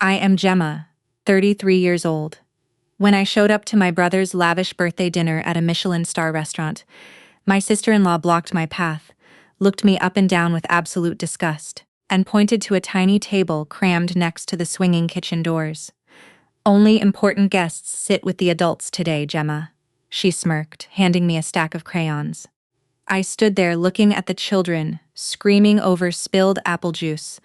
I am Gemma, 33 years old. When I showed up to my brother's lavish birthday dinner at a Michelin star restaurant, my sister-in-law blocked my path, looked me up and down with absolute disgust, and pointed to a tiny table crammed next to the swinging kitchen doors. "Only important guests sit with the adults today, Gemma," she smirked, handing me a stack of crayons. I stood there looking at the children, screaming over spilled apple juice,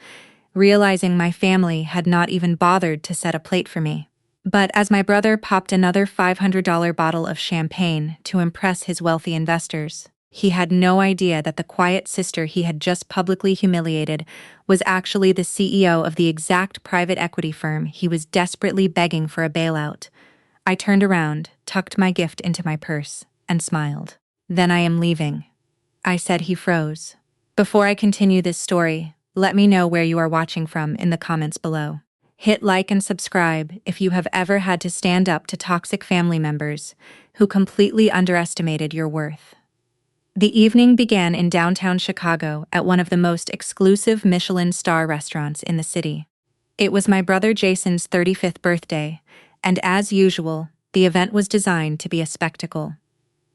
realizing my family had not even bothered to set a plate for me. But as my brother popped another $500 bottle of champagne to impress his wealthy investors, he had no idea that the quiet sister he had just publicly humiliated was actually the CEO of the exact private equity firm he was desperately begging for a bailout. I turned around, tucked my gift into my purse, and smiled. "Then I am leaving." I said. He froze. Before I continue this story, let me know where you are watching from in the comments below. Hit like and subscribe if you have ever had to stand up to toxic family members who completely underestimated your worth. The evening began in downtown Chicago at one of the most exclusive Michelin star restaurants in the city. It was my brother Jason's 35th birthday, and as usual, the event was designed to be a spectacle.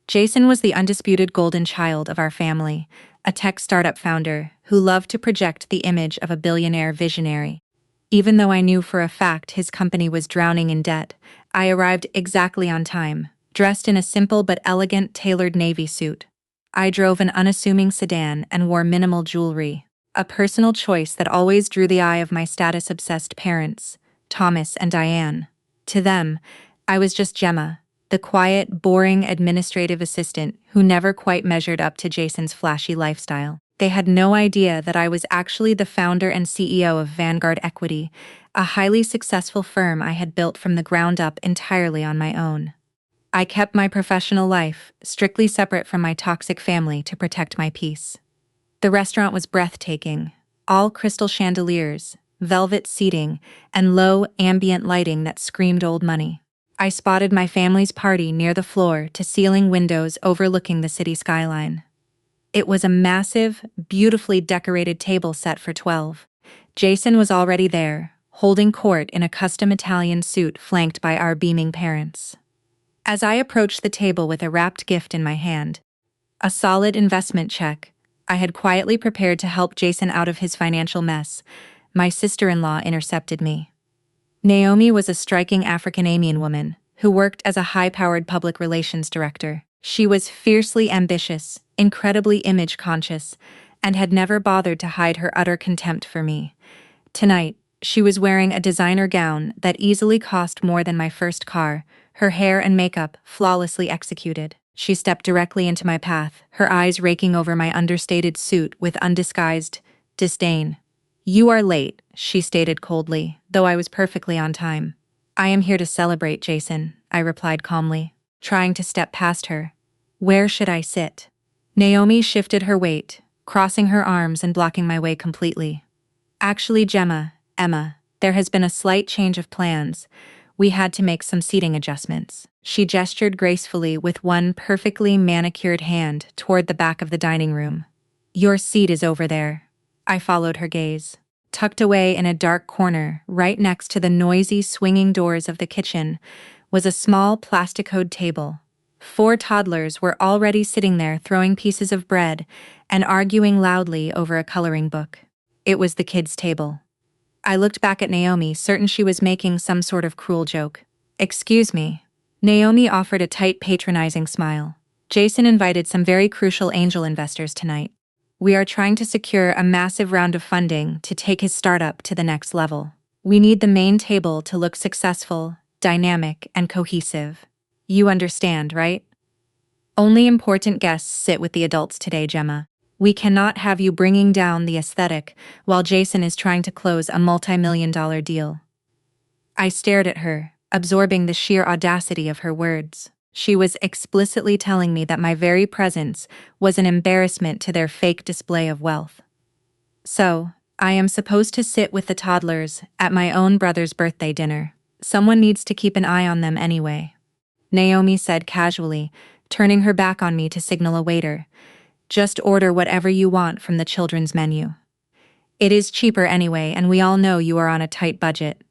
Jason was the undisputed golden child of our family, a tech startup founder who loved to project the image of a billionaire visionary. Even though I knew for a fact his company was drowning in debt, I arrived exactly on time, dressed in a simple but elegant tailored navy suit. I drove an unassuming sedan and wore minimal jewelry, a personal choice that always drew the eye of my status-obsessed parents, Thomas and Diane. To them, I was just Gemma, the quiet, boring administrative assistant who never quite measured up to Jason's flashy lifestyle. They had no idea that I was actually the founder and CEO of Vanguard Equity, a highly successful firm I had built from the ground up entirely on my own. I kept my professional life strictly separate from my toxic family to protect my peace. The restaurant was breathtaking, all crystal chandeliers, velvet seating, and low, ambient lighting that screamed old money. I spotted my family's party near the floor-to-ceiling windows overlooking the city skyline. It was a massive, beautifully decorated table set for 12. Jason was already there, holding court in a custom Italian suit flanked by our beaming parents. As I approached the table with a wrapped gift in my hand, a solid investment check I had quietly prepared to help Jason out of his financial mess, my sister-in-law intercepted me. Naomi was a striking African-American woman who worked as a high-powered public relations director. She was fiercely ambitious, incredibly image-conscious, and had never bothered to hide her utter contempt for me. Tonight, she was wearing a designer gown that easily cost more than my first car, her hair and makeup flawlessly executed. She stepped directly into my path, her eyes raking over my understated suit with undisguised disdain. "You are late," she stated coldly, though I was perfectly on time. "I am here to celebrate, Jason," I replied calmly, trying to step past her. "Where should I sit?" Naomi shifted her weight, crossing her arms and blocking my way completely. "Actually, Emma, there has been a slight change of plans. We had to make some seating adjustments." She gestured gracefully with one perfectly manicured hand toward the back of the dining room. "Your seat is over there." I followed her gaze. Tucked away in a dark corner, right next to the noisy swinging doors of the kitchen, was a small plastic-hood table. 4 toddlers were already sitting there throwing pieces of bread and arguing loudly over a coloring book. It was the kids' table. I looked back at Naomi, certain she was making some sort of cruel joke. "Excuse me." Naomi offered a tight, patronizing smile. "Jason invited some very crucial angel investors tonight. We are trying to secure a massive round of funding to take his startup to the next level. We need the main table to look successful, dynamic, and cohesive. You understand, right? Only important guests sit with the adults today, Gemma. We cannot have you bringing down the aesthetic while Jason is trying to close a multi-million-dollar deal." I stared at her, absorbing the sheer audacity of her words. She was explicitly telling me that my very presence was an embarrassment to their fake display of wealth. "So, I am supposed to sit with the toddlers at my own brother's birthday dinner. Someone needs to keep an eye on them anyway," Naomi said casually, turning her back on me to signal a waiter. "Just order whatever you want from the children's menu. It is cheaper anyway, and we all know you are on a tight budget."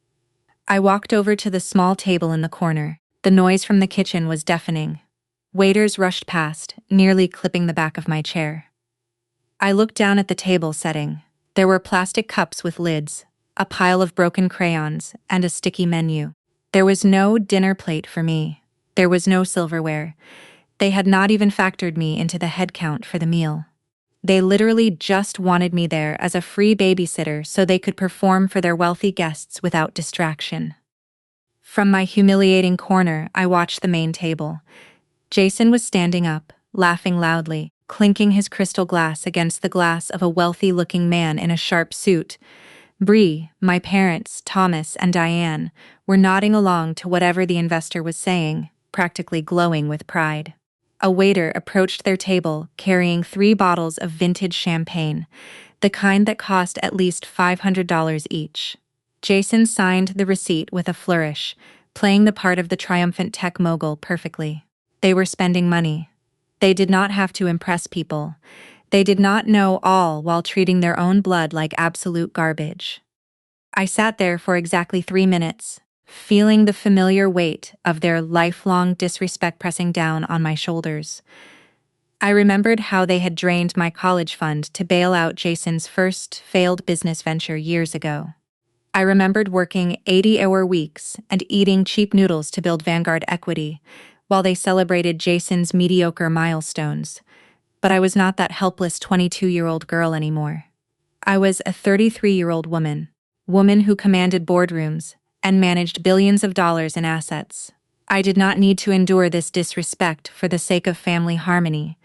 I walked over to the small table in the corner. The noise from the kitchen was deafening. Waiters rushed past, nearly clipping the back of my chair. I looked down at the table setting. There were plastic cups with lids, a pile of broken crayons, and a sticky menu. There was no dinner plate for me. There was no silverware. They had not even factored me into the head count for the meal. They literally just wanted me there as a free babysitter so they could perform for their wealthy guests without distraction. From my humiliating corner, I watched the main table. Jason was standing up, laughing loudly, clinking his crystal glass against the glass of a wealthy-looking man in a sharp suit. Bree, my parents, Thomas, and Diane were nodding along to whatever the investor was saying, practically glowing with pride. A waiter approached their table carrying 3 bottles of vintage champagne, the kind that cost at least $500 each. Jason signed the receipt with a flourish, playing the part of the triumphant tech mogul perfectly. They were spending money. They did not have to impress people. They did not know all while treating their own blood like absolute garbage. I sat there for exactly 3 minutes, feeling the familiar weight of their lifelong disrespect pressing down on my shoulders. I remembered how they had drained my college fund to bail out Jason's first failed business venture years ago. I remembered working 80-hour weeks and eating cheap noodles to build Vanguard equity, while they celebrated Jason's mediocre milestones. But I was not that helpless 22-year-old girl anymore. I was a 33-year-old woman who commanded boardrooms and managed billions of dollars in assets. I did not need to endure this disrespect for the sake of family harmony.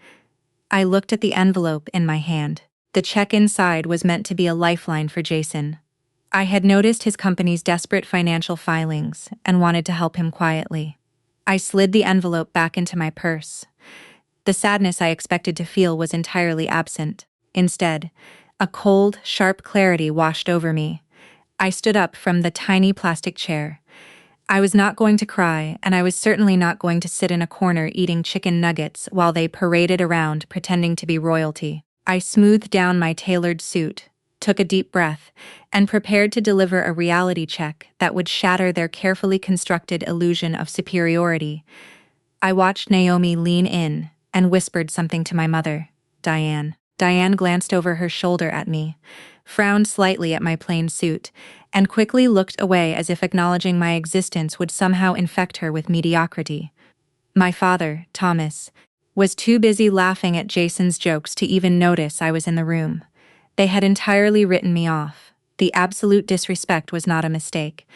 I looked at the envelope in my hand. The check inside was meant to be a lifeline for Jason. I had noticed his company's desperate financial filings and wanted to help him quietly. I slid the envelope back into my purse. The sadness I expected to feel was entirely absent. Instead, a cold, sharp clarity washed over me. I stood up from the tiny plastic chair. I was not going to cry, and I was certainly not going to sit in a corner eating chicken nuggets while they paraded around pretending to be royalty. I smoothed down my tailored suit, took a deep breath, and prepared to deliver a reality check that would shatter their carefully constructed illusion of superiority. I watched Naomi lean in and whispered something to my mother, Diane. Diane glanced over her shoulder at me, frowned slightly at my plain suit, and quickly looked away as if acknowledging my existence would somehow infect her with mediocrity. My father, Thomas, was too busy laughing at Jason's jokes to even notice I was in the room. They had entirely written me off. The absolute disrespect was not a mistake.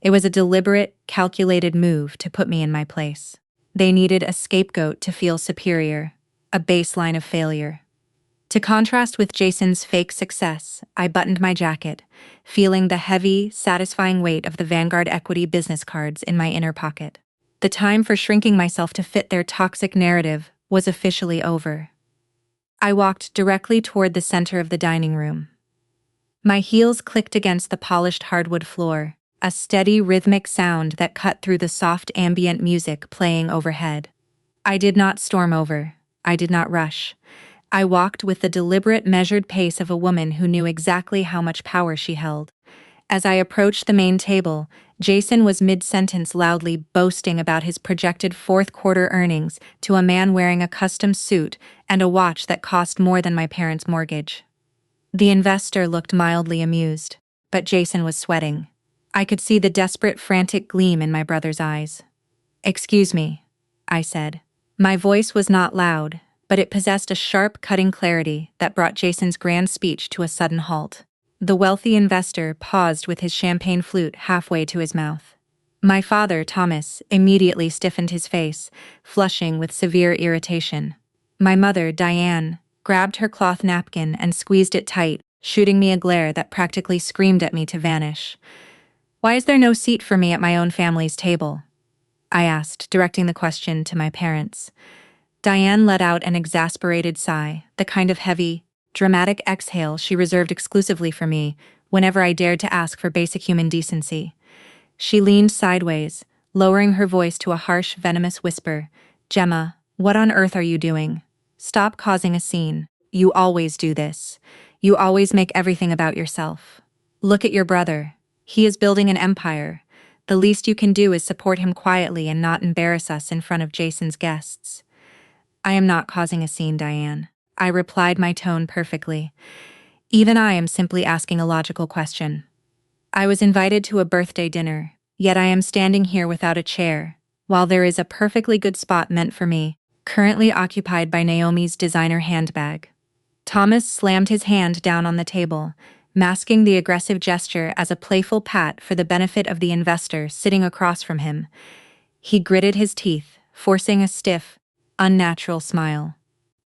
It was a deliberate, calculated move to put me in my place. They needed a scapegoat to feel superior, a baseline of failure. To contrast with Jason's fake success, I buttoned my jacket, feeling the heavy, satisfying weight of the Vanguard equity business cards in my inner pocket. The time for shrinking myself to fit their toxic narrative was officially over. I walked directly toward the center of the dining room. My heels clicked against the polished hardwood floor, a steady rhythmic sound that cut through the soft ambient music playing overhead. I did not storm over. I did not rush. I walked with the deliberate, measured pace of a woman who knew exactly how much power she held. As I approached the main table, Jason was mid-sentence loudly boasting about his projected fourth-quarter earnings to a man wearing a custom suit and a watch that cost more than my parents' mortgage. The investor looked mildly amused, but Jason was sweating. I could see the desperate, frantic gleam in my brother's eyes. "Excuse me," I said. My voice was not loud, but it possessed a sharp, cutting clarity that brought Jason's grand speech to a sudden halt. The wealthy investor paused with his champagne flute halfway to his mouth. My father, Thomas, immediately stiffened his face, flushing with severe irritation. My mother, Diane, grabbed her cloth napkin and squeezed it tight, shooting me a glare that practically screamed at me to vanish. "Why is there no seat for me at my own family's table?" I asked, directing the question to my parents. Diane let out an exasperated sigh, the kind of heavy, dramatic exhale she reserved exclusively for me whenever I dared to ask for basic human decency. She leaned sideways, lowering her voice to a harsh, venomous whisper. "Gemma, what on earth are you doing? Stop causing a scene. You always do this. You always make everything about yourself. Look at your brother. He is building an empire. The least you can do is support him quietly and not embarrass us in front of Jason's guests. I am not causing a scene, Diane. I replied, my tone perfectly. Even I am simply asking a logical question. I was invited to a birthday dinner, yet I am standing here without a chair, while there is a perfectly good spot meant for me, currently occupied by Naomi's designer handbag. Thomas slammed his hand down on the table, masking the aggressive gesture as a playful pat for the benefit of the investor sitting across from him. He gritted his teeth, forcing a stiff, unnatural smile.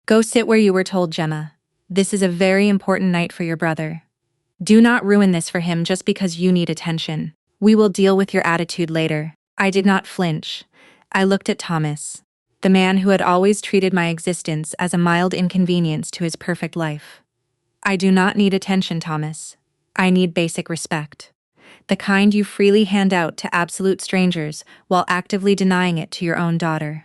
Go sit where you were told, Gemma. This is a very important night for your brother. Do not ruin this for him just because you need attention. We will deal with your attitude later. I did not flinch. I looked at Thomas, the man who had always treated my existence as a mild inconvenience to his perfect life. I do not need attention, Thomas. I need basic respect. The kind you freely hand out to absolute strangers while actively denying it to your own daughter.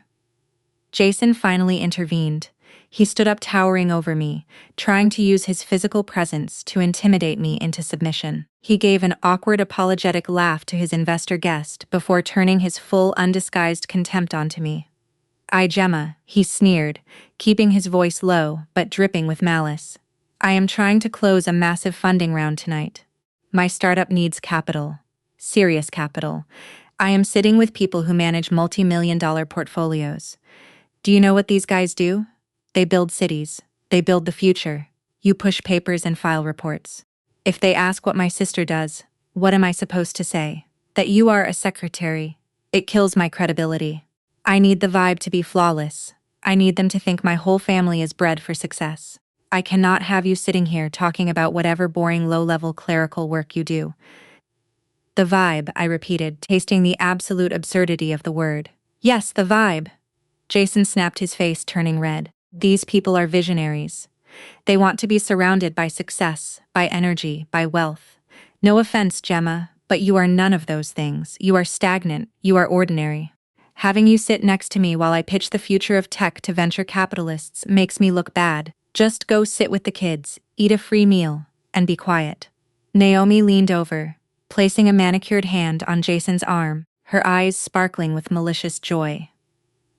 Jason finally intervened. He stood up, towering over me, trying to use his physical presence to intimidate me into submission. He gave an awkward, apologetic laugh to his investor guest before turning his full, undisguised contempt onto me. Gemma, he sneered, keeping his voice low but dripping with malice. I am trying to close a massive funding round tonight. My startup needs capital. Serious capital. I am sitting with people who manage multi-million-dollar portfolios. Do you know what these guys do? They build cities. They build the future. You push papers and file reports. If they ask what my sister does, what am I supposed to say? That you are a secretary. It kills my credibility. I need the vibe to be flawless. I need them to think my whole family is bred for success. I cannot have you sitting here talking about whatever boring low-level clerical work you do. The vibe, I repeated, tasting the absolute absurdity of the word. Yes, the vibe. Jason snapped, his face turning red. These people are visionaries. They want to be surrounded by success, by energy, by wealth. No offense, Gemma, but you are none of those things. You are stagnant. You are ordinary. Having you sit next to me while I pitch the future of tech to venture capitalists makes me look bad. Just go sit with the kids, eat a free meal, and be quiet. Naomi leaned over, placing a manicured hand on Jason's arm, her eyes sparkling with malicious joy.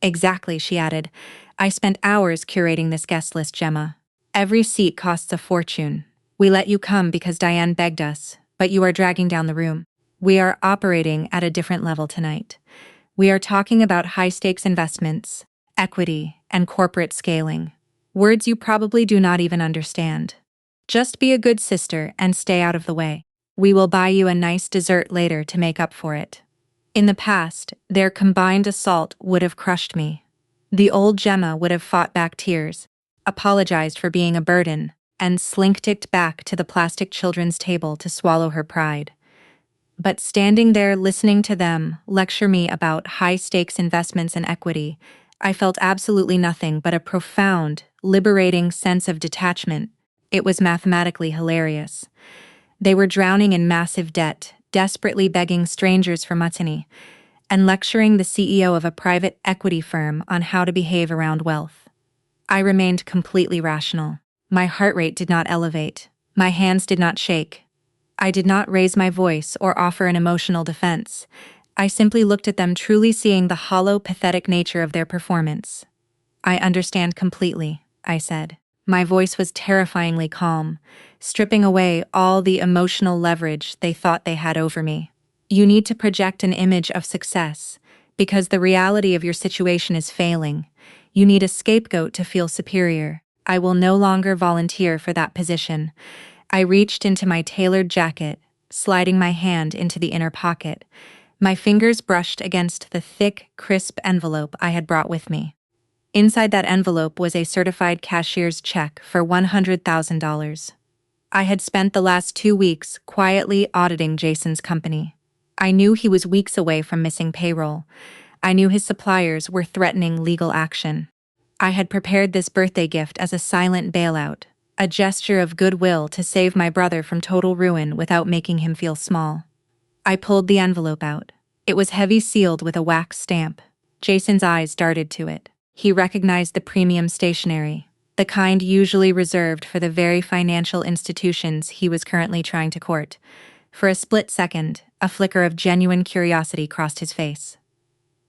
Exactly, she added. I spent hours curating this guest list, Gemma. Every seat costs a fortune. We let you come because Diane begged us, but you are dragging down the room. We are operating at a different level tonight. We are talking about high-stakes investments, equity, and corporate scaling. Words you probably do not even understand. Just be a good sister and stay out of the way. We will buy you a nice dessert later to make up for it. In the past, their combined assault would have crushed me. The old Gemma would have fought back tears, apologized for being a burden, and slinked back to the plastic children's table to swallow her pride. But standing there listening to them lecture me about high-stakes investments and equity, I felt absolutely nothing but a profound, liberating sense of detachment. It was mathematically hilarious. They were drowning in massive debt, desperately begging strangers for money, and lecturing the CEO of a private equity firm on how to behave around wealth. I remained completely rational. My heart rate did not elevate. My hands did not shake. I did not raise my voice or offer an emotional defense. I simply looked at them, truly seeing the hollow, pathetic nature of their performance. I understand completely, I said. My voice was terrifyingly calm, stripping away all the emotional leverage they thought they had over me. You need to project an image of success, because the reality of your situation is failing. You need a scapegoat to feel superior. I will no longer volunteer for that position. I reached into my tailored jacket, sliding my hand into the inner pocket. My fingers brushed against the thick, crisp envelope I had brought with me. Inside that envelope was a certified cashier's check for $100,000. I had spent the last 2 weeks quietly auditing Jason's company. I knew he was weeks away from missing payroll. I knew his suppliers were threatening legal action. I had prepared this birthday gift as a silent bailout, a gesture of goodwill to save my brother from total ruin without making him feel small. I pulled the envelope out. It was heavy, sealed with a wax stamp. Jason's eyes darted to it. He recognized the premium stationery, the kind usually reserved for the very financial institutions he was currently trying to court. For a split second, a flicker of genuine curiosity crossed his face.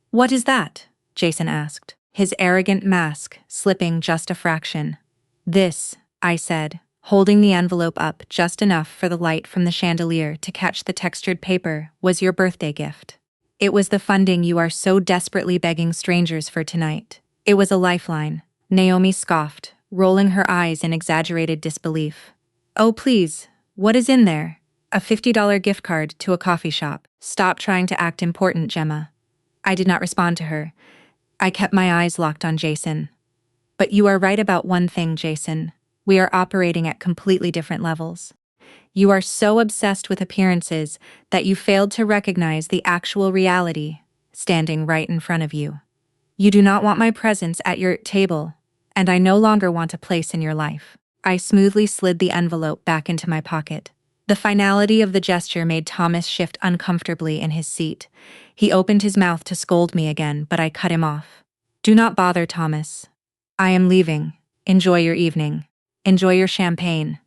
"What is that?" Jason asked, his arrogant mask slipping just a fraction. "This," I said, holding the envelope up just enough for the light from the chandelier to catch the textured paper, "was your birthday gift. It was the funding you are so desperately begging strangers for tonight." It was a lifeline, Naomi scoffed, rolling her eyes in exaggerated disbelief. "Oh please, what is in there?" "A $50 gift card to a coffee shop." "Stop trying to act important, Gemma." I did not respond to her. I kept my eyes locked on Jason. "But you are right about one thing, Jason. We are operating at completely different levels. You are so obsessed with appearances that you failed to recognize the actual reality standing right in front of you. You do not want my presence at your table, and I no longer want a place in your life." I smoothly slid the envelope back into my pocket. The finality of the gesture made Thomas shift uncomfortably in his seat. He opened his mouth to scold me again, but I cut him off. "Do not bother, Thomas. I am leaving. Enjoy your evening. Enjoy your champagne.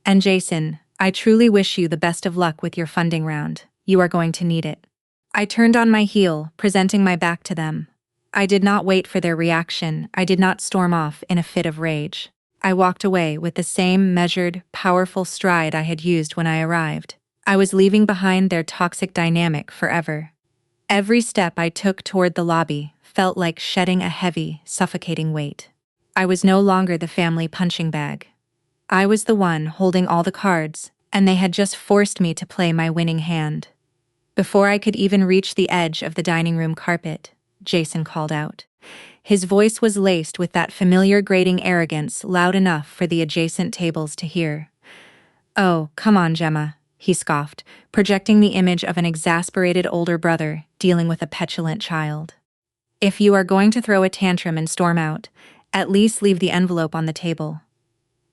And Jason, I truly wish you the best of luck with your funding round. You are going to need it." I turned on my heel, presenting my back to them. I did not wait for their reaction. I did not storm off in a fit of rage. I walked away with the same measured, powerful stride I had used when I arrived. I was leaving behind their toxic dynamic forever. Every step I took toward the lobby felt like shedding a heavy, suffocating weight. I was no longer the family punching bag. I was the one holding all the cards, and they had just forced me to play my winning hand. Before I could even reach the edge of the dining room carpet, Jason called out. His voice was laced with that familiar grating arrogance loud enough for the adjacent tables to hear. "Oh, come on, Gemma," he scoffed, projecting the image of an exasperated older brother dealing with a petulant child. "If you are going to throw a tantrum and storm out, at least leave the envelope on the table.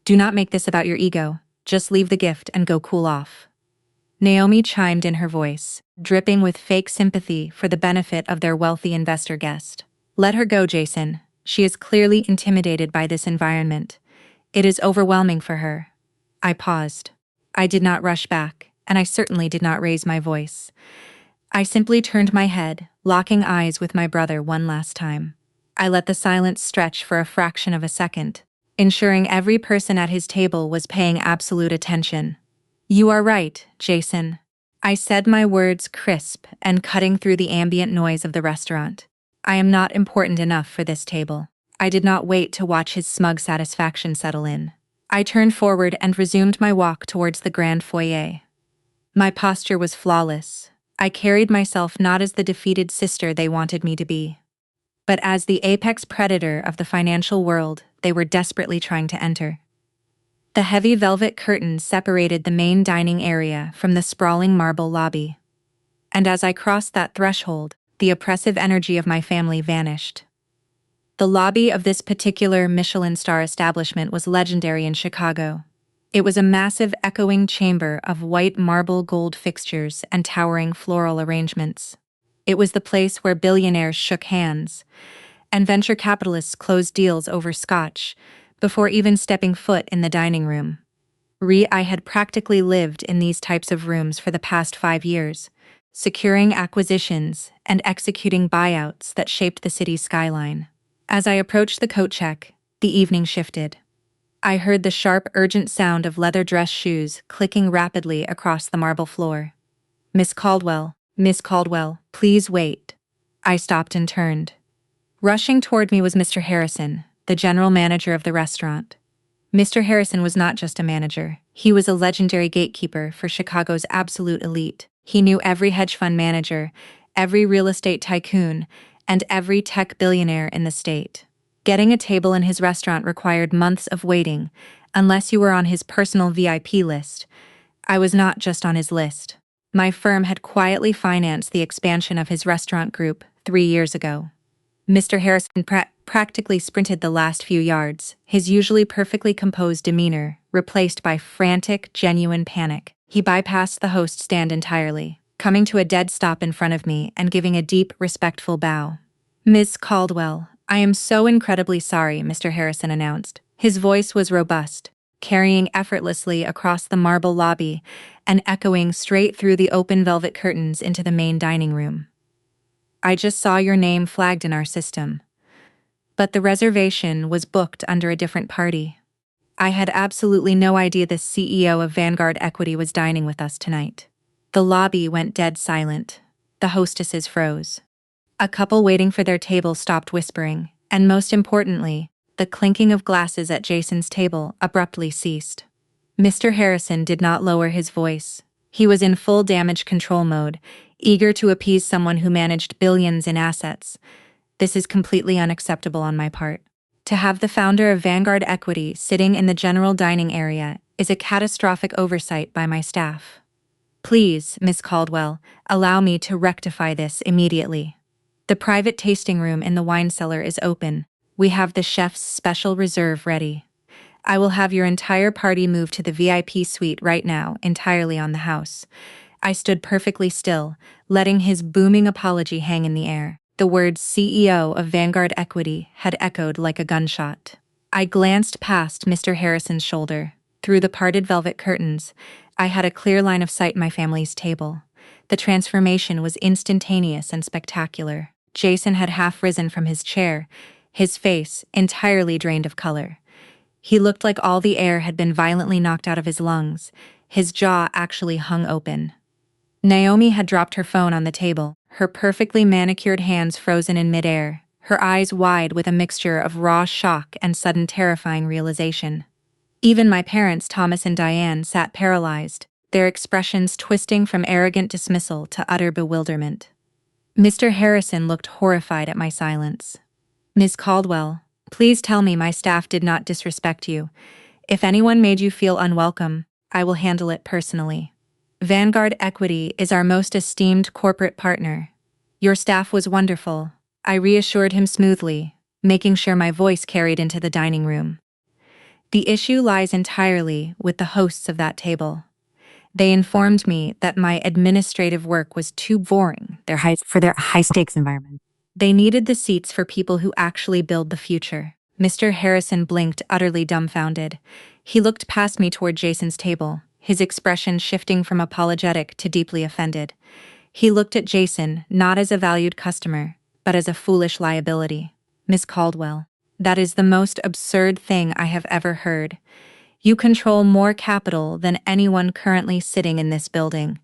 Do not make this about your ego, just leave the gift and go cool off." Naomi chimed in her voice, dripping with fake sympathy for the benefit of their wealthy investor guest. "Let her go, Jason. She is clearly intimidated by this environment. It is overwhelming for her." I paused. I did not rush back, and I certainly did not raise my voice. I simply turned my head, locking eyes with my brother one last time. I let the silence stretch for a fraction of a second, ensuring every person at his table was paying absolute attention. "You are right, Jason." I said my words crisp and cutting through the ambient noise of the restaurant. "I am not important enough for this table." I did not wait to watch his smug satisfaction settle in. I turned forward and resumed my walk towards the grand foyer. My posture was flawless. I carried myself not as the defeated sister they wanted me to be, but as the apex predator of the financial world they were desperately trying to enter. The heavy velvet curtains separated the main dining area from the sprawling marble lobby. And as I crossed that threshold, the oppressive energy of my family vanished. The lobby of this particular Michelin star establishment was legendary in Chicago. It was a massive echoing chamber of white marble gold fixtures and towering floral arrangements. It was the place where billionaires shook hands, and venture capitalists closed deals over scotch, before even stepping foot in the dining room. I had practically lived in these types of rooms for the past 5 years, securing acquisitions and executing buyouts that shaped the city's skyline. As I approached the coat check, the evening shifted. I heard the sharp, urgent sound of leather dress shoes clicking rapidly across the marble floor. Miss Caldwell, please wait." I stopped and turned. Rushing toward me was Mr. Harrison, the general manager of the restaurant. Mr. Harrison was not just a manager. He was a legendary gatekeeper for Chicago's absolute elite. He knew every hedge fund manager, every real estate tycoon, and every tech billionaire in the state. Getting a table in his restaurant required months of waiting, unless you were on his personal VIP list. I was not just on his list. My firm had quietly financed the expansion of his restaurant group 3 years ago. Mr. Harrison practically sprinted the last few yards, his usually perfectly composed demeanor replaced by frantic, genuine panic. He bypassed the host stand entirely, coming to a dead stop in front of me and giving a deep, respectful bow. "Ms. Caldwell, I am so incredibly sorry," Mr. Harrison announced. His voice was robust, carrying effortlessly across the marble lobby and echoing straight through the open velvet curtains into the main dining room. I just saw your name flagged in our system, but the reservation was booked under a different party. I had absolutely no idea the CEO of Vanguard Equity was dining with us tonight. The lobby went dead silent. The hostesses froze. A couple waiting for their table stopped whispering, and most importantly, the clinking of glasses at Jason's table abruptly ceased. Mr. Harrison did not lower his voice. He was in full damage control mode, eager to appease someone who managed billions in assets. This is completely unacceptable on my part. To have the founder of Vanguard Equity sitting in the general dining area is a catastrophic oversight by my staff. Please, Miss Caldwell, allow me to rectify this immediately. The private tasting room in the wine cellar is open. We have the chef's special reserve ready. I will have your entire party move to the VIP suite right now, entirely on the house. I stood perfectly still, letting his booming apology hang in the air. The words CEO of Vanguard Equity had echoed like a gunshot. I glanced past Mr. Harrison's shoulder. Through the parted velvet curtains, I had a clear line of sight my family's table. The transformation was instantaneous and spectacular. Jason had half risen from his chair, his face entirely drained of color. He looked like all the air had been violently knocked out of his lungs. His jaw actually hung open. Naomi had dropped her phone on the table, her perfectly manicured hands frozen in midair, her eyes wide with a mixture of raw shock and sudden terrifying realization. Even my parents, Thomas and Diane, sat paralyzed, their expressions twisting from arrogant dismissal to utter bewilderment. Mr. Harrison looked horrified at my silence. Miss Caldwell, please tell me my staff did not disrespect you. If anyone made you feel unwelcome, I will handle it personally. Vanguard Equity is our most esteemed corporate partner. Your staff was wonderful, I reassured him smoothly, making sure my voice carried into the dining room. The issue lies entirely with the hosts of that table. They informed me that my administrative work was too boring for their high-stakes environment. They needed the seats for people who actually build the future. Mr. Harrison blinked, utterly dumbfounded. He looked past me toward Jason's table, his expression shifting from apologetic to deeply offended. He looked at Jason not as a valued customer, but as a foolish liability. Miss Caldwell, that is the most absurd thing I have ever heard. You control more capital than anyone currently sitting in this building.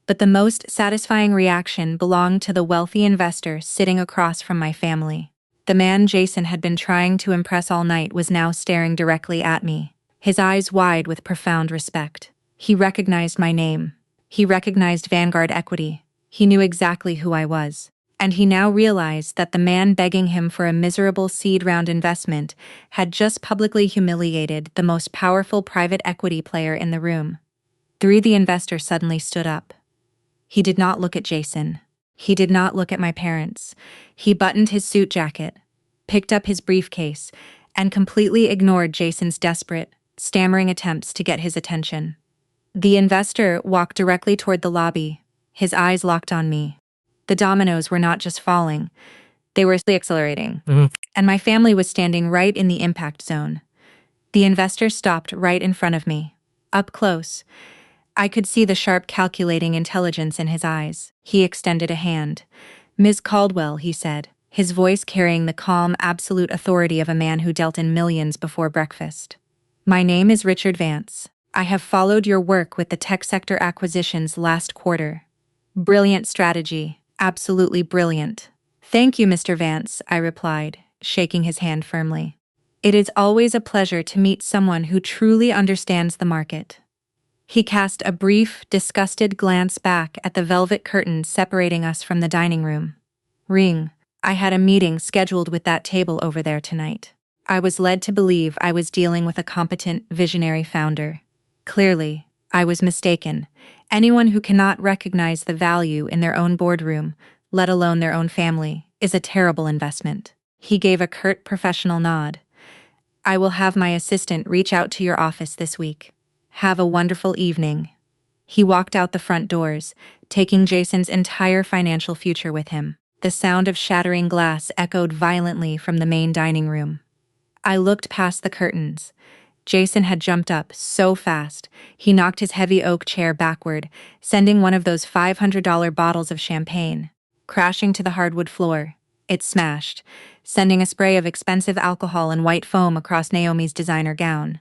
But the most satisfying reaction belonged to the wealthy investor sitting across from my family. The man Jason had been trying to impress all night was now staring directly at me, his eyes wide with profound respect. He recognized my name. He recognized Vanguard Equity. He knew exactly who I was. And he now realized that the man begging him for a miserable seed round investment had just publicly humiliated the most powerful private equity player in the room. The investor suddenly stood up. He did not look at Jason. He did not look at my parents. He buttoned his suit jacket, picked up his briefcase, and completely ignored Jason's desperate, stammering attempts to get his attention. The investor walked directly toward the lobby, his eyes locked on me. The dominoes were not just falling, they were accelerating. And my family was standing right in the impact zone. The investor stopped right in front of me. Up close, I could see the sharp calculating intelligence in his eyes. He extended a hand. Ms. Caldwell, he said, his voice carrying the calm, absolute authority of a man who dealt in millions before breakfast. My name is Richard Vance. I have followed your work with the tech sector acquisitions last quarter. Brilliant strategy. Absolutely brilliant. Thank you, Mr. Vance, I replied, shaking his hand firmly. It is always a pleasure to meet someone who truly understands the market. He cast a brief, disgusted glance back at the velvet curtains separating us from the dining room. Ring. I had a meeting scheduled with that table over there tonight. I was led to believe I was dealing with a competent, visionary founder. Clearly, I was mistaken. Anyone who cannot recognize the value in their own boardroom, let alone their own family, is a terrible investment. He gave a curt professional nod. I will have my assistant reach out to your office this week. Have a wonderful evening. He walked out the front doors, taking Jason's entire financial future with him. The sound of shattering glass echoed violently from the main dining room. I looked past the curtains. Jason had jumped up so fast, he knocked his heavy oak chair backward, sending one of those $500 bottles of champagne crashing to the hardwood floor. It smashed, sending a spray of expensive alcohol and white foam across Naomi's designer gown.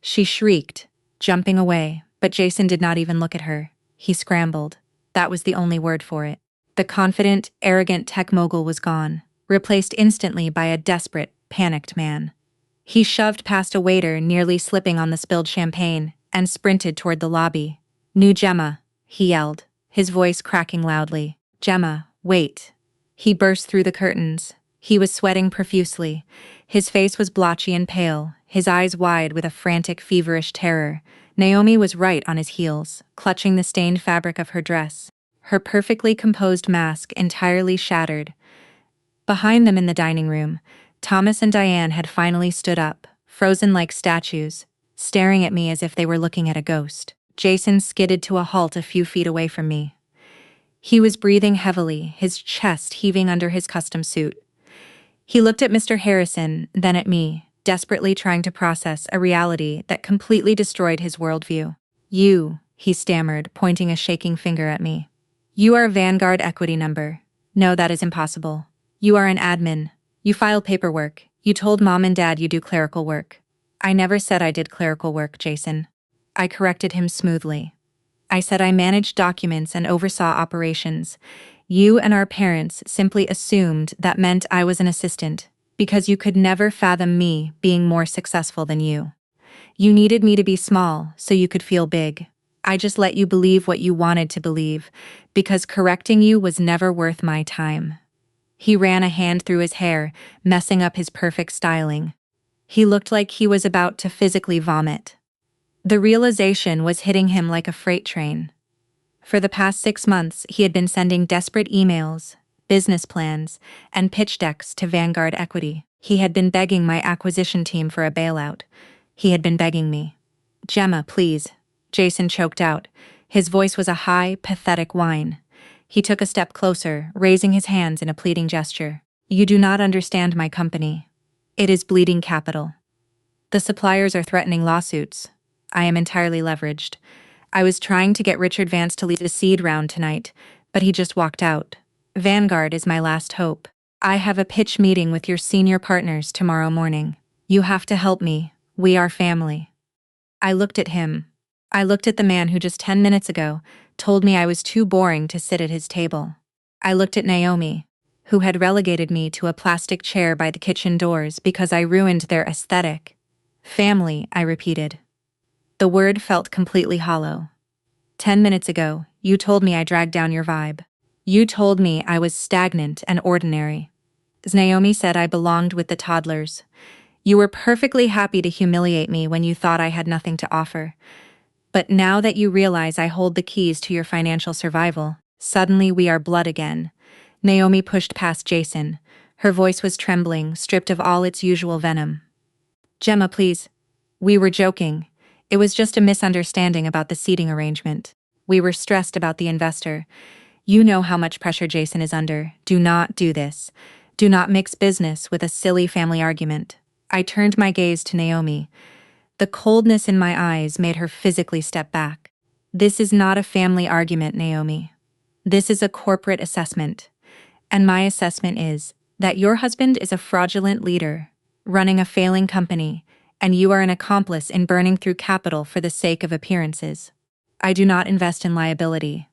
She shrieked, jumping away, but Jason did not even look at her. He scrambled. That was the only word for it. The confident, arrogant tech mogul was gone, replaced instantly by a desperate, panicked man. He shoved past a waiter nearly slipping on the spilled champagne and sprinted toward the lobby. "New Gemma," he yelled, his voice cracking loudly. "Gemma, wait." He burst through the curtains. He was sweating profusely. His face was blotchy and pale, his eyes wide with a frantic, feverish terror. Naomi was right on his heels, clutching the stained fabric of her dress, her perfectly composed mask entirely shattered. Behind them in the dining room, Thomas and Diane had finally stood up, frozen like statues, staring at me as if they were looking at a ghost. Jason skidded to a halt a few feet away from me. He was breathing heavily, his chest heaving under his custom suit. He looked at Mr. Harrison, then at me, desperately trying to process a reality that completely destroyed his worldview. "You," he stammered, pointing a shaking finger at me. "You are a Vanguard equity number. No, that is impossible. You are an admin. You file paperwork. You told Mom and Dad you do clerical work." "I never said I did clerical work, Jason." I corrected him smoothly. "I said I managed documents and oversaw operations. You and our parents simply assumed that meant I was an assistant, because you could never fathom me being more successful than you. You needed me to be small so you could feel big. I just let you believe what you wanted to believe, because correcting you was never worth my time." He ran a hand through his hair, messing up his perfect styling. He looked like he was about to physically vomit. The realization was hitting him like a freight train. For the past 6 months, he had been sending desperate emails, business plans, and pitch decks to Vanguard Equity. He had been begging my acquisition team for a bailout. He had been begging me. "Gemma, please." Jason choked out. His voice was a high, pathetic whine. He took a step closer, raising his hands in a pleading gesture. "You do not understand my company. It is bleeding capital. The suppliers are threatening lawsuits. I am entirely leveraged. I was trying to get Richard Vance to lead a seed round tonight, but he just walked out. Vanguard is my last hope. I have a pitch meeting with your senior partners tomorrow morning. You have to help me. We are family." I looked at him. I looked at the man who just 10 minutes ago told me I was too boring to sit at his table. I looked at Naomi, who had relegated me to a plastic chair by the kitchen doors because I ruined their aesthetic. "Family," I repeated. The word felt completely hollow. 10 minutes ago, you told me I dragged down your vibe. You told me I was stagnant and ordinary. As Naomi said, I belonged with the toddlers. You were perfectly happy to humiliate me when you thought I had nothing to offer. But now that you realize I hold the keys to your financial survival, suddenly we are blood again. Naomi pushed past Jason. Her voice was trembling, stripped of all its usual venom. "Gemma, please. We were joking. It was just a misunderstanding about the seating arrangement. We were stressed about the investor. You know how much pressure Jason is under. Do not do this. Do not mix business with a silly family argument." I turned my gaze to Naomi. The coldness in my eyes made her physically step back. "This is not a family argument, Naomi. This is a corporate assessment. And my assessment is that your husband is a fraudulent leader, running a failing company, and you are an accomplice in burning through capital for the sake of appearances. I do not invest in liability."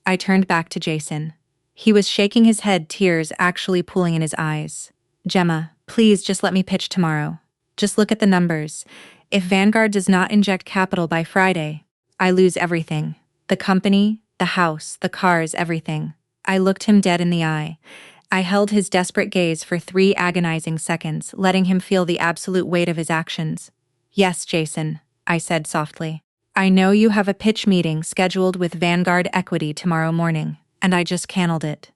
I turned back to Jason. He was shaking his head, tears actually pooling in his eyes. "Gemma, please just let me pitch tomorrow. Just look at the numbers. If Vanguard does not inject capital by Friday, I lose everything. The company, the house, the cars, everything." I looked him dead in the eye. I held his desperate gaze for 3 agonizing seconds, letting him feel the absolute weight of his actions. "Yes, Jason," I said softly. "I know you have a pitch meeting scheduled with Vanguard Equity tomorrow morning, and I just canned it."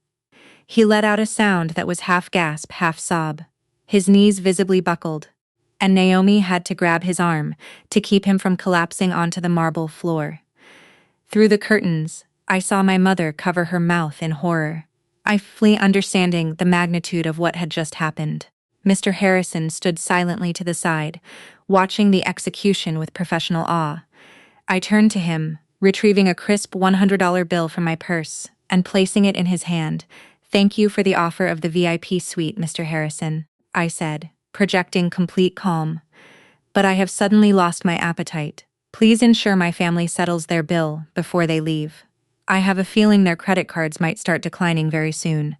He let out a sound that was half gasp, half sob. His knees visibly buckled, and Naomi had to grab his arm to keep him from collapsing onto the marble floor. Through the curtains, I saw my mother cover her mouth in horror. I fully understanding the magnitude of what had just happened. Mr. Harrison stood silently to the side, watching the execution with professional awe. I turned to him, retrieving a crisp $100 bill from my purse and placing it in his hand. "Thank you for the offer of the VIP suite, Mr. Harrison," I said, projecting complete calm. "But I have suddenly lost my appetite. Please ensure my family settles their bill before they leave. I have a feeling their credit cards might start declining very soon."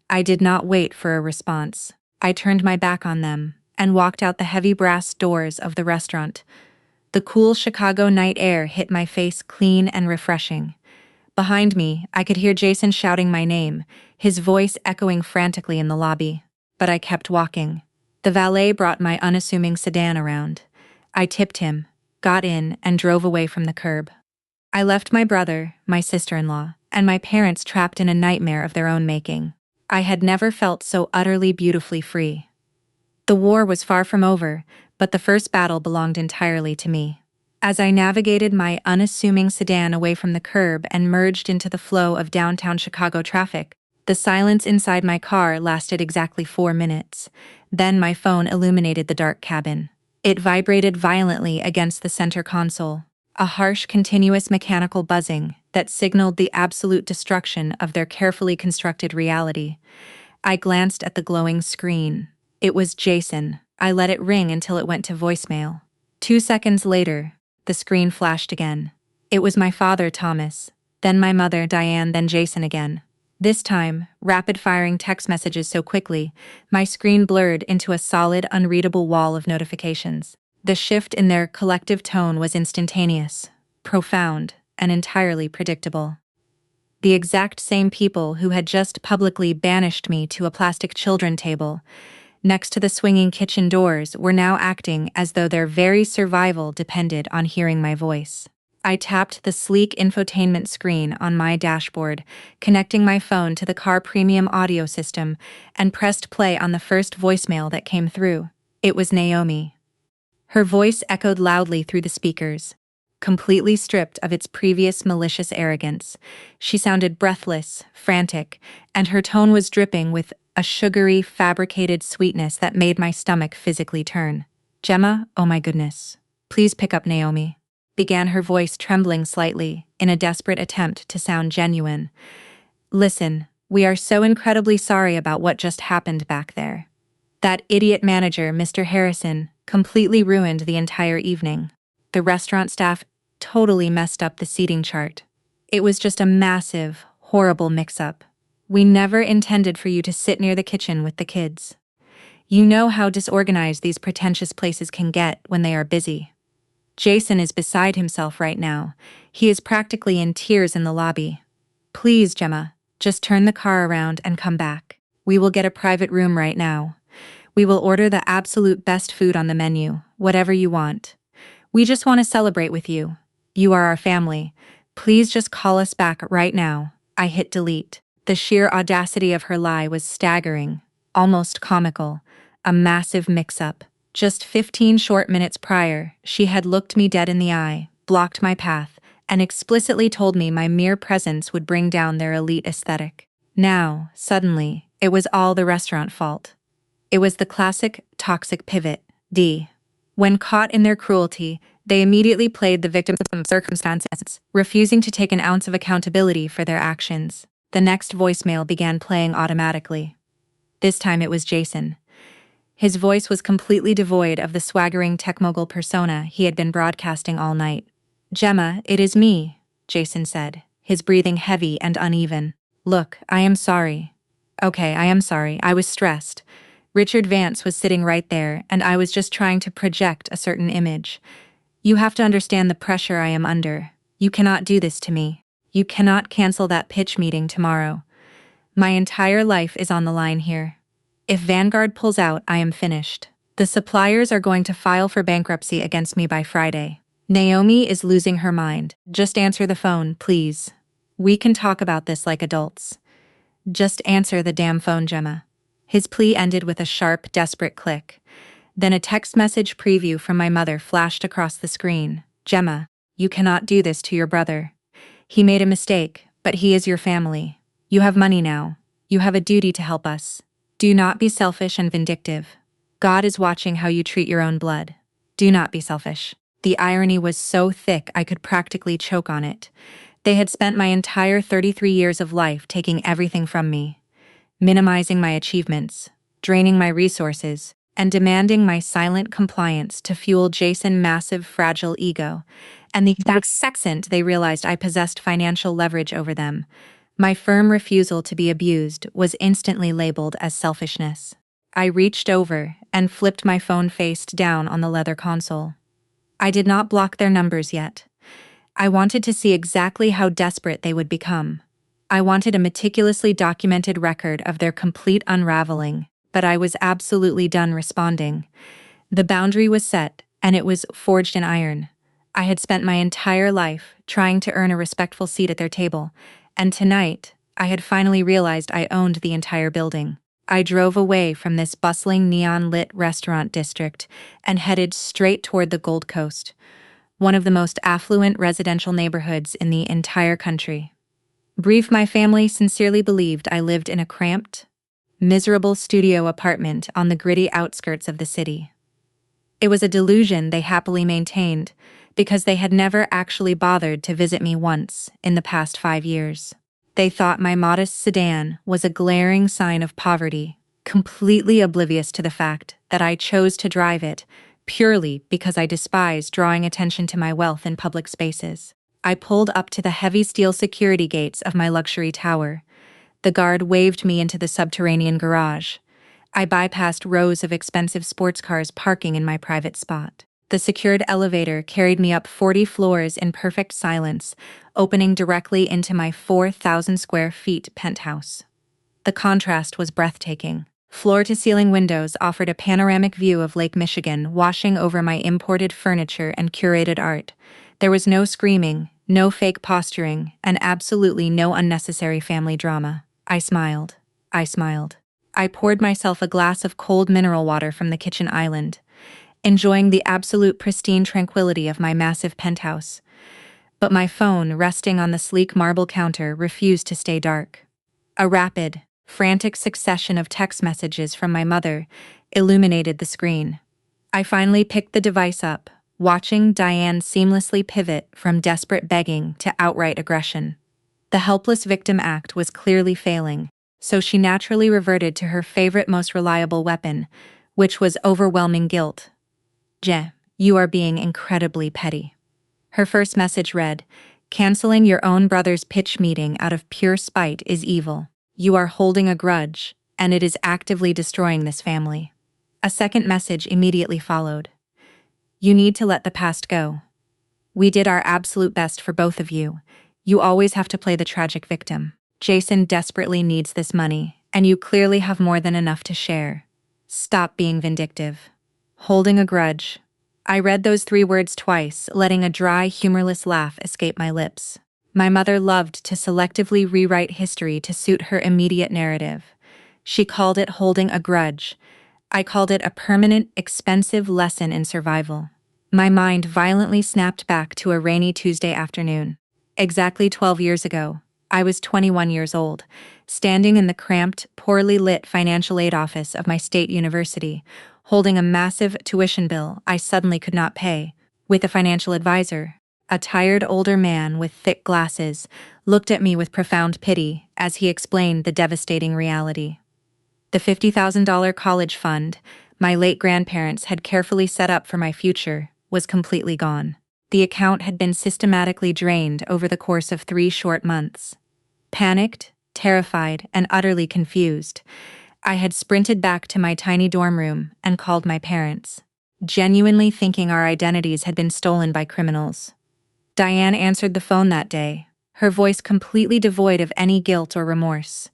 I did not wait for a response. I turned my back on them and walked out the heavy brass doors of the restaurant. The cool Chicago night air hit my face clean and refreshing. Behind me, I could hear Jason shouting my name, his voice echoing frantically in the lobby. But I kept walking. The valet brought my unassuming sedan around. I tipped him, got in, and drove away from the curb. I left my brother, my sister-in-law, and my parents trapped in a nightmare of their own making. I had never felt so utterly beautifully free. The war was far from over, but the first battle belonged entirely to me. As I navigated my unassuming sedan away from the curb and merged into the flow of downtown Chicago traffic, the silence inside my car lasted exactly 4 minutes. Then my phone illuminated the dark cabin. It vibrated violently against the center console, a harsh, continuous mechanical buzzing that signaled the absolute destruction of their carefully constructed reality. I glanced at the glowing screen. It was Jason. I let it ring until it went to voicemail. 2 seconds later, the screen flashed again. It was my father, Thomas, then my mother, Diane, then Jason again. This time, rapid-firing text messages so quickly, my screen blurred into a solid, unreadable wall of notifications. The shift in their collective tone was instantaneous, profound, and entirely predictable. The exact same people who had just publicly banished me to a plastic children table next to the swinging kitchen doors were now acting as though their very survival depended on hearing my voice. I tapped the sleek infotainment screen on my dashboard, connecting my phone to the car premium audio system, and pressed play on the first voicemail that came through. It was Naomi. Her voice echoed loudly through the speakers. Completely stripped of its previous malicious arrogance, she sounded breathless, frantic, and her tone was dripping with a sugary, fabricated sweetness that made my stomach physically turn. "Gemma, oh my goodness. Please pick up, Naomi," began her voice, trembling slightly in a desperate attempt to sound genuine. "Listen, we are so incredibly sorry about what just happened back there. That idiot manager, Mr. Harrison, completely ruined the entire evening. The restaurant staff totally messed up the seating chart. It was just a massive, horrible mix-up. We never intended for you to sit near the kitchen with the kids. You know how disorganized these pretentious places can get when they are busy." Jason is beside himself right now. He is practically in tears in the lobby. "Please, Gemma, just turn the car around and come back. We will get a private room right now. We will order the absolute best food on the menu, whatever you want. We just want to celebrate with you. You are our family. Please just call us back right now." I hit delete. The sheer audacity of her lie was staggering, almost comical. A massive mix-up. Just 15 short minutes prior, she had looked me dead in the eye, blocked my path, and explicitly told me my mere presence would bring down their elite aesthetic. Now, suddenly, it was all the restaurant fault. It was the classic, toxic pivot, D. When caught in their cruelty, they immediately played the victim of circumstances, refusing to take an ounce of accountability for their actions. The next voicemail began playing automatically. This time it was Jason. His voice was completely devoid of the swaggering tech mogul persona he had been broadcasting all night. "Gemma, it is me," Jason said, his breathing heavy and uneven. "Look, I am sorry. Okay, I am sorry. I was stressed. Richard Vance was sitting right there, and I was just trying to project a certain image. You have to understand the pressure I am under. You cannot do this to me. You cannot cancel that pitch meeting tomorrow. My entire life is on the line here. If Vanguard pulls out, I am finished. The suppliers are going to file for bankruptcy against me by Friday. Naomi is losing her mind. Just answer the phone, please. We can talk about this like adults. Just answer the damn phone, Gemma." His plea ended with a sharp, desperate click. Then a text message preview from my mother flashed across the screen. "Gemma, you cannot do this to your brother. He made a mistake, but he is your family. You have money now. You have a duty to help us. Do not be selfish and vindictive. God is watching how you treat your own blood. Do not be selfish. The irony was so thick I could practically choke on it. They had spent my entire 33 years of life taking everything from me, minimizing my achievements, draining my resources, and demanding my silent compliance to fuel Jason's massive, fragile ego. And the exact second they realized I possessed financial leverage over them, my firm refusal to be abused was instantly labeled as selfishness. I reached over and flipped my phone face down on the leather console. I did not block their numbers yet. I wanted to see exactly how desperate they would become. I wanted a meticulously documented record of their complete unraveling, but I was absolutely done responding. The boundary was set, and it was forged in iron. I had spent my entire life trying to earn a respectful seat at their table, and tonight, I had finally realized I owned the entire building. I drove away from this bustling neon-lit restaurant district and headed straight toward the Gold Coast, one of the most affluent residential neighborhoods in the entire country. Brief, my family sincerely believed I lived in a cramped, miserable studio apartment on the gritty outskirts of the city. It was a delusion they happily maintained because they had never actually bothered to visit me once in the past 5 years. They thought my modest sedan was a glaring sign of poverty, completely oblivious to the fact that I chose to drive it purely because I despise drawing attention to my wealth in public spaces. I pulled up to the heavy steel security gates of my luxury tower. The guard waved me into the subterranean garage. I bypassed rows of expensive sports cars parking in my private spot. The secured elevator carried me up 40 floors in perfect silence, opening directly into my 4,000 square feet penthouse. The contrast was breathtaking. Floor-to-ceiling windows offered a panoramic view of Lake Michigan washing over my imported furniture and curated art. There was no screaming, no fake posturing, and absolutely no unnecessary family drama. I smiled. I poured myself a glass of cold mineral water from the kitchen island, enjoying the absolute pristine tranquility of my massive penthouse. But my phone, resting on the sleek marble counter, refused to stay dark. A rapid, frantic succession of text messages from my mother illuminated the screen. I finally picked the device up, watching Diane seamlessly pivot from desperate begging to outright aggression. The helpless victim act was clearly failing, so she naturally reverted to her favorite, most reliable weapon, which was overwhelming guilt. "Gemma, you are being incredibly petty." Her first message read, "Canceling your own brother's pitch meeting out of pure spite is evil. You are holding a grudge, and it is actively destroying this family." A second message immediately followed. "You need to let the past go. We did our absolute best for both of you. You always have to play the tragic victim. Jason desperately needs this money, and you clearly have more than enough to share. Stop being vindictive." Holding a grudge. I read those 3 words twice, letting a dry, humorless laugh escape my lips. My mother loved to selectively rewrite history to suit her immediate narrative. She called it holding a grudge. I called it a permanent, expensive lesson in survival. My mind violently snapped back to a rainy Tuesday afternoon. Exactly 12 years ago, I was 21 years old, standing in the cramped, poorly lit financial aid office of my state university, holding a massive tuition bill I suddenly could not pay, with a financial advisor. A tired older man with thick glasses looked at me with profound pity as he explained the devastating reality. The $50,000 college fund my late grandparents had carefully set up for my future was completely gone. The account had been systematically drained over the course of 3 short months. Panicked, terrified, and utterly confused, I had sprinted back to my tiny dorm room and called my parents, genuinely thinking our identities had been stolen by criminals. Diane answered the phone that day, her voice completely devoid of any guilt or remorse.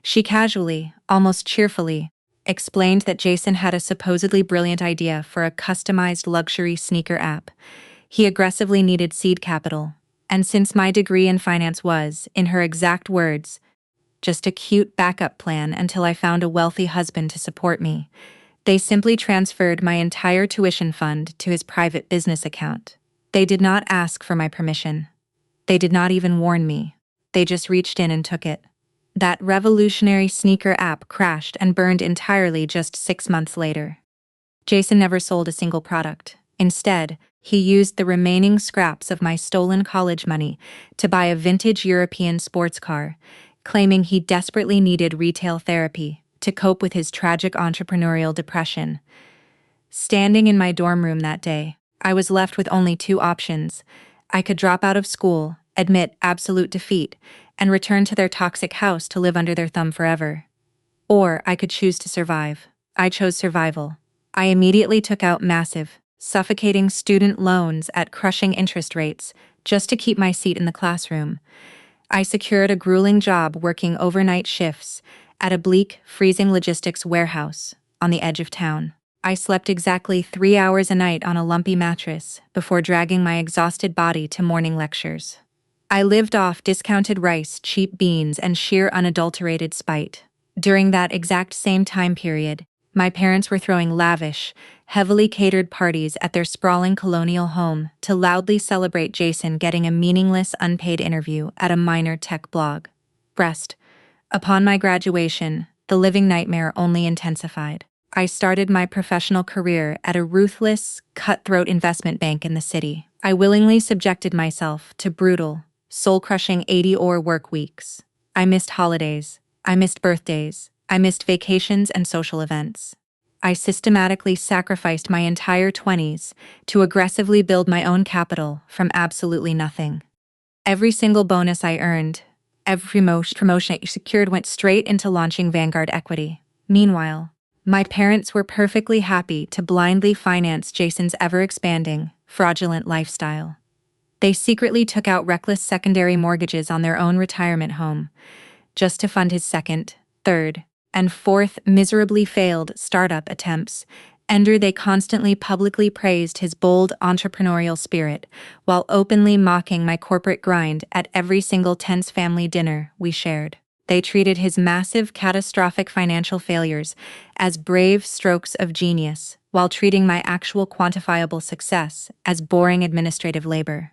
She casually, almost cheerfully, explained that Jason had a supposedly brilliant idea for a customized luxury sneaker app. He aggressively needed seed capital, and since my degree in finance was, in her exact words, just a cute backup plan until I found a wealthy husband to support me, they simply transferred my entire tuition fund to his private business account. They did not ask for my permission. They did not even warn me. They just reached in and took it. That revolutionary sneaker app crashed and burned entirely just 6 months later. Jason never sold a single product. Instead, he used the remaining scraps of my stolen college money to buy a vintage European sports car, claiming he desperately needed retail therapy to cope with his tragic entrepreneurial depression. Standing in my dorm room that day, I was left with only two options. I could drop out of school, admit absolute defeat, and return to their toxic house to live under their thumb forever. Or I could choose to survive. I chose survival. I immediately took out massive, suffocating student loans at crushing interest rates just to keep my seat in the classroom. I secured a grueling job working overnight shifts at a bleak, freezing logistics warehouse on the edge of town. I slept exactly 3 hours a night on a lumpy mattress before dragging my exhausted body to morning lectures. I lived off discounted rice, cheap beans, and sheer unadulterated spite. During that exact same time period, my parents were throwing lavish, heavily catered parties at their sprawling colonial home to loudly celebrate Jason getting a meaningless unpaid interview at a minor tech blog. Breast. Upon my graduation, the living nightmare only intensified. I started my professional career at a ruthless, cutthroat investment bank in the city. I willingly subjected myself to brutal, soul-crushing 80-hour work weeks. I missed holidays. I missed birthdays. I missed vacations and social events. I systematically sacrificed my entire 20s to aggressively build my own capital from absolutely nothing. Every single bonus I earned, every promotion I secured went straight into launching Vanguard equity. Meanwhile, my parents were perfectly happy to blindly finance Jason's ever-expanding, fraudulent lifestyle. They secretly took out reckless secondary mortgages on their own retirement home, just to fund his second, third, and fourth miserably failed startup attempts. They constantly publicly praised his bold entrepreneurial spirit while openly mocking my corporate grind at every single tense family dinner we shared. They treated his massive, catastrophic financial failures as brave strokes of genius, while treating my actual quantifiable success as boring administrative labor.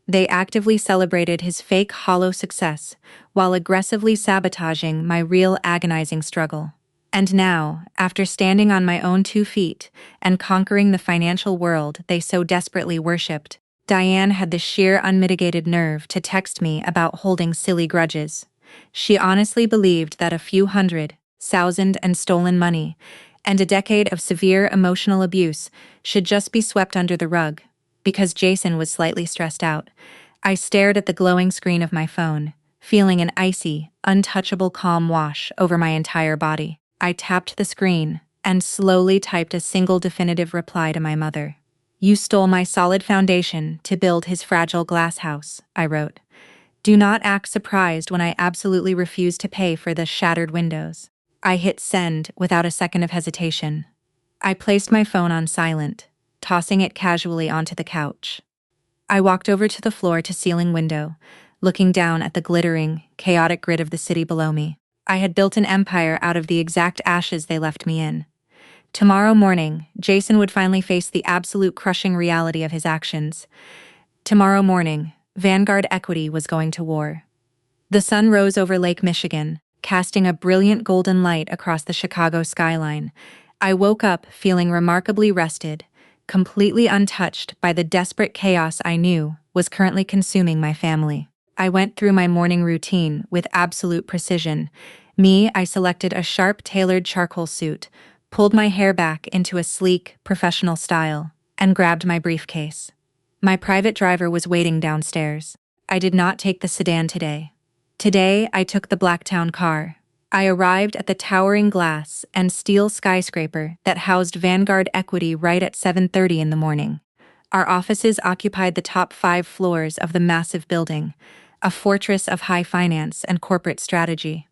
They actively celebrated his fake, hollow success, while aggressively sabotaging my real, agonizing struggle. And now, after standing on my own 2 feet and conquering the financial world they so desperately worshipped, Diane had the sheer, unmitigated nerve to text me about holding silly grudges. She honestly believed that a few $100,000 and stolen money and a decade of severe emotional abuse should just be swept under the rug, because Jason was slightly stressed out. I stared at the glowing screen of my phone, feeling an icy, untouchable calm wash over my entire body. I tapped the screen and slowly typed a single definitive reply to my mother. "You stole my solid foundation to build his fragile glass house," I wrote. "Do not act surprised when I absolutely refuse to pay for the shattered windows." I hit send without a second of hesitation. I placed my phone on silent, tossing it casually onto the couch. I walked over to the floor-to-ceiling window, looking down at the glittering, chaotic grid of the city below me. I had built an empire out of the exact ashes they left me in. Tomorrow morning, Jason would finally face the absolute crushing reality of his actions. Tomorrow morning, Vanguard equity was going to war. The sun rose over Lake Michigan, casting a brilliant golden light across the Chicago skyline. I woke up feeling remarkably rested, completely untouched by the desperate chaos I knew was currently consuming my family. I went through my morning routine with absolute precision. I selected a sharp, tailored charcoal suit, pulled my hair back into a sleek, professional style, and grabbed my briefcase. My private driver was waiting downstairs. I did not take the sedan today. Today, I took the Blacktown car. I arrived at the towering glass and steel skyscraper that housed Vanguard equity right at 7:30 in the morning. Our offices occupied the top 5 floors of the massive building, a fortress of high finance and corporate strategy.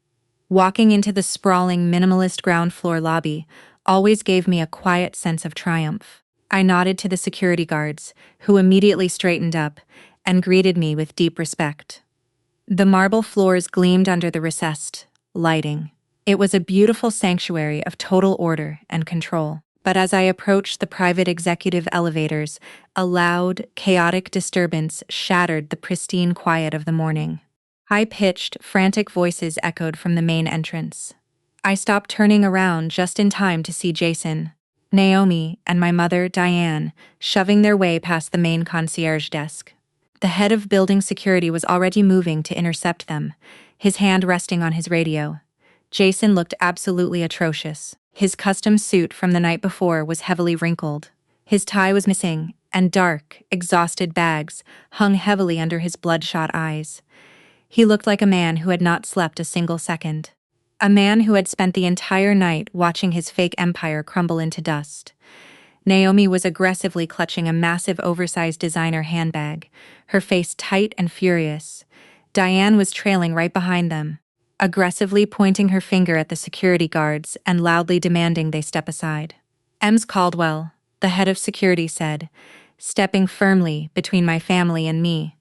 Walking into the sprawling, minimalist ground floor lobby always gave me a quiet sense of triumph. I nodded to the security guards, who immediately straightened up and greeted me with deep respect. The marble floors gleamed under the recessed lighting. It was a beautiful sanctuary of total order and control. But as I approached the private executive elevators, a loud, chaotic disturbance shattered the pristine quiet of the morning. High-pitched, frantic voices echoed from the main entrance. I stopped, turning around just in time to see Jason, Naomi, and my mother, Diane, shoving their way past the main concierge desk. The head of building security was already moving to intercept them, his hand resting on his radio. Jason looked absolutely atrocious. His custom suit from the night before was heavily wrinkled. His tie was missing, and dark, exhausted bags hung heavily under his bloodshot eyes. He looked like a man who had not slept a single second. A man who had spent the entire night watching his fake empire crumble into dust. Naomi was aggressively clutching a massive oversized designer handbag, her face tight and furious. Diane was trailing right behind them, aggressively pointing her finger at the security guards and loudly demanding they step aside. Ems Caldwell, the head of security, said, stepping firmly between my family and me.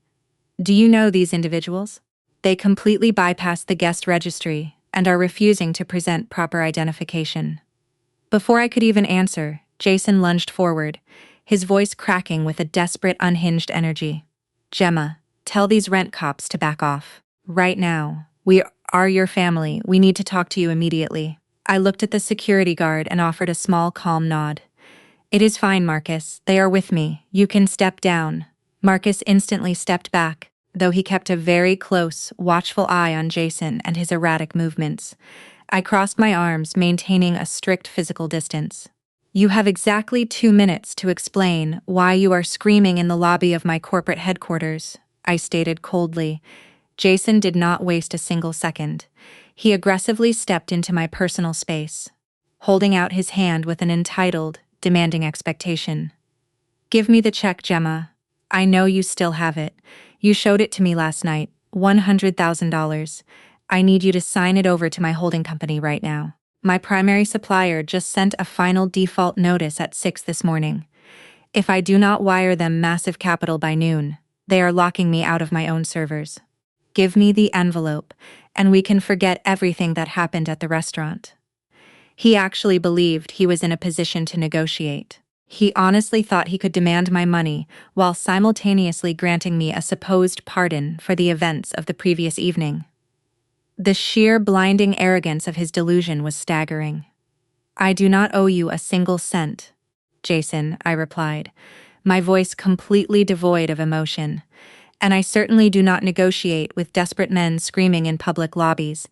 Do you know these individuals? They completely bypassed the guest registry and are refusing to present proper identification. Before I could even answer, Jason lunged forward, his voice cracking with a desperate, unhinged energy. Gemma, tell these rent cops to back off. Right now. We are your family. We need to talk to you immediately. I looked at the security guard and offered a small, calm nod. It is fine, Marcus. They are with me. You can step down. Marcus instantly stepped back, though he kept a very close, watchful eye on Jason and his erratic movements. I crossed my arms, maintaining a strict physical distance. You have exactly 2 minutes to explain why you are screaming in the lobby of my corporate headquarters, I stated coldly. Jason did not waste a single second. He aggressively stepped into my personal space, holding out his hand with an entitled, demanding expectation. Give me the check, Gemma. I know you still have it. You showed it to me last night, $100,000. I need you to sign it over to my holding company right now. My primary supplier just sent a final default notice at 6 this morning. If I do not wire them massive capital by noon, they are locking me out of my own servers. Give me the envelope, and we can forget everything that happened at the restaurant. He actually believed he was in a position to negotiate. He honestly thought he could demand my money while simultaneously granting me a supposed pardon for the events of the previous evening. The sheer blinding arrogance of his delusion was staggering. I do not owe you a single cent, Jason, I replied, my voice completely devoid of emotion. And I certainly do not negotiate with desperate men screaming in public lobbies.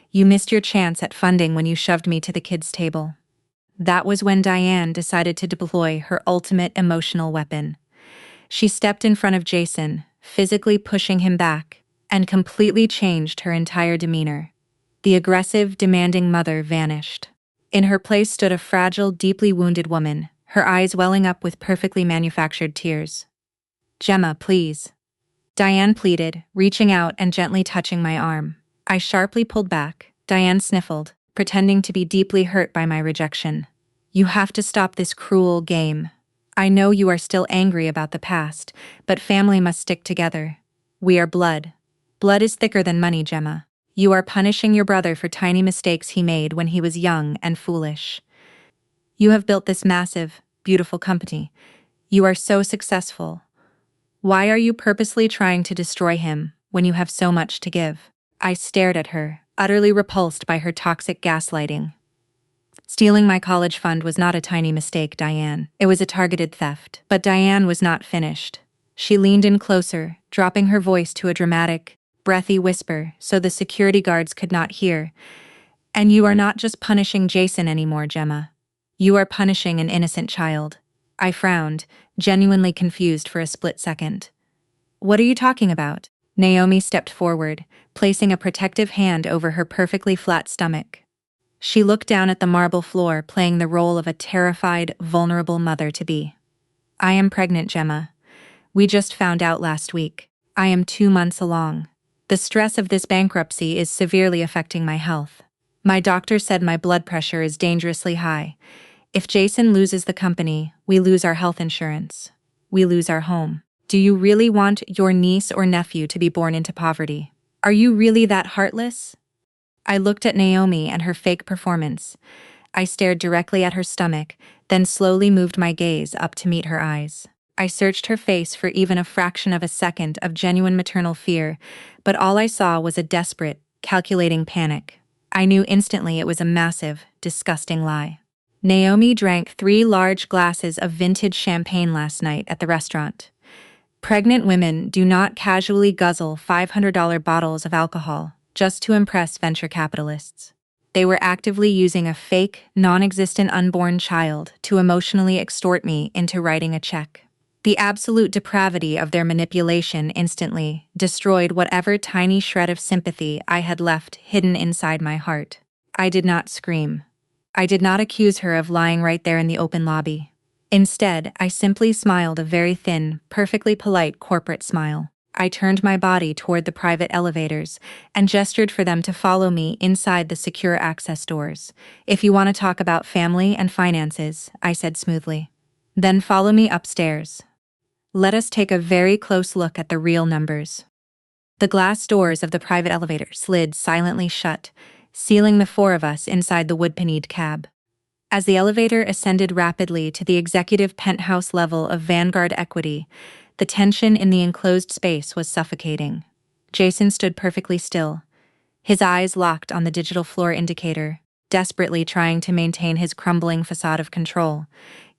You missed your chance at funding when you shoved me to the kids' table. That was when Diane decided to deploy her ultimate emotional weapon. She stepped in front of Jason, physically pushing him back, and completely changed her entire demeanor. The aggressive, demanding mother vanished. In her place stood a fragile, deeply wounded woman, her eyes welling up with perfectly manufactured tears. Gemma, please. Diane pleaded, reaching out and gently touching my arm. I sharply pulled back. Diane sniffled, pretending to be deeply hurt by my rejection. You have to stop this cruel game. I know you are still angry about the past, but family must stick together. We are blood. Blood is thicker than money, Gemma. You are punishing your brother for tiny mistakes he made when he was young and foolish. You have built this massive, beautiful company. You are so successful. Why are you purposely trying to destroy him when you have so much to give? I stared at her, utterly repulsed by her toxic gaslighting. Stealing my college fund was not a tiny mistake, Diane. It was a targeted theft. But Diane was not finished. She leaned in closer, dropping her voice to a dramatic, breathy whisper so the security guards could not hear. And you are not just punishing Jason anymore, Gemma. You are punishing an innocent child. I frowned, genuinely confused for a split second. What are you talking about? Naomi stepped forward, placing a protective hand over her perfectly flat stomach. She looked down at the marble floor, playing the role of a terrified, vulnerable mother-to-be. I am pregnant, Gemma. We just found out last week. I am 2 months along. The stress of this bankruptcy is severely affecting my health. My doctor said my blood pressure is dangerously high. If Jason loses the company, we lose our health insurance. We lose our home. Do you really want your niece or nephew to be born into poverty? Are you really that heartless? I looked at Naomi and her fake performance. I stared directly at her stomach, then slowly moved my gaze up to meet her eyes. I searched her face for even a fraction of a second of genuine maternal fear, but all I saw was a desperate, calculating panic. I knew instantly it was a massive, disgusting lie. Naomi drank 3 large glasses of vintage champagne last night at the restaurant. Pregnant women do not casually guzzle $500 bottles of alcohol just to impress venture capitalists. They were actively using a fake, non-existent unborn child to emotionally extort me into writing a check. The absolute depravity of their manipulation instantly destroyed whatever tiny shred of sympathy I had left hidden inside my heart. I did not scream. I did not accuse her of lying right there in the open lobby. Instead, I simply smiled a very thin, perfectly polite corporate smile. I turned my body toward the private elevators and gestured for them to follow me inside the secure access doors. "If you want to talk about family and finances," I said smoothly, "then follow me upstairs. Let us take a very close look at the real numbers." The glass doors of the private elevator slid silently shut, sealing the 4 of us inside the wood-paneled cab. As the elevator ascended rapidly to the executive penthouse level of Vanguard Equity, the tension in the enclosed space was suffocating. Jason stood perfectly still, his eyes locked on the digital floor indicator, desperately trying to maintain his crumbling facade of control.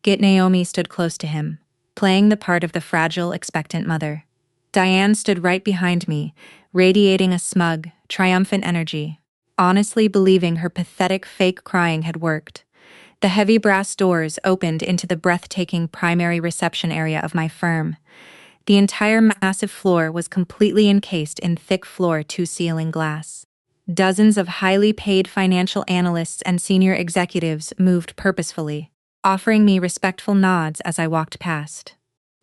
Naomi stood close to him, playing the part of the fragile, expectant mother. Diane stood right behind me, radiating a smug, triumphant energy, honestly believing her pathetic fake crying had worked. The heavy brass doors opened into the breathtaking primary reception area of my firm. The entire massive floor was completely encased in thick floor-to-ceiling glass. Dozens of highly paid financial analysts and senior executives moved purposefully, offering me respectful nods as I walked past.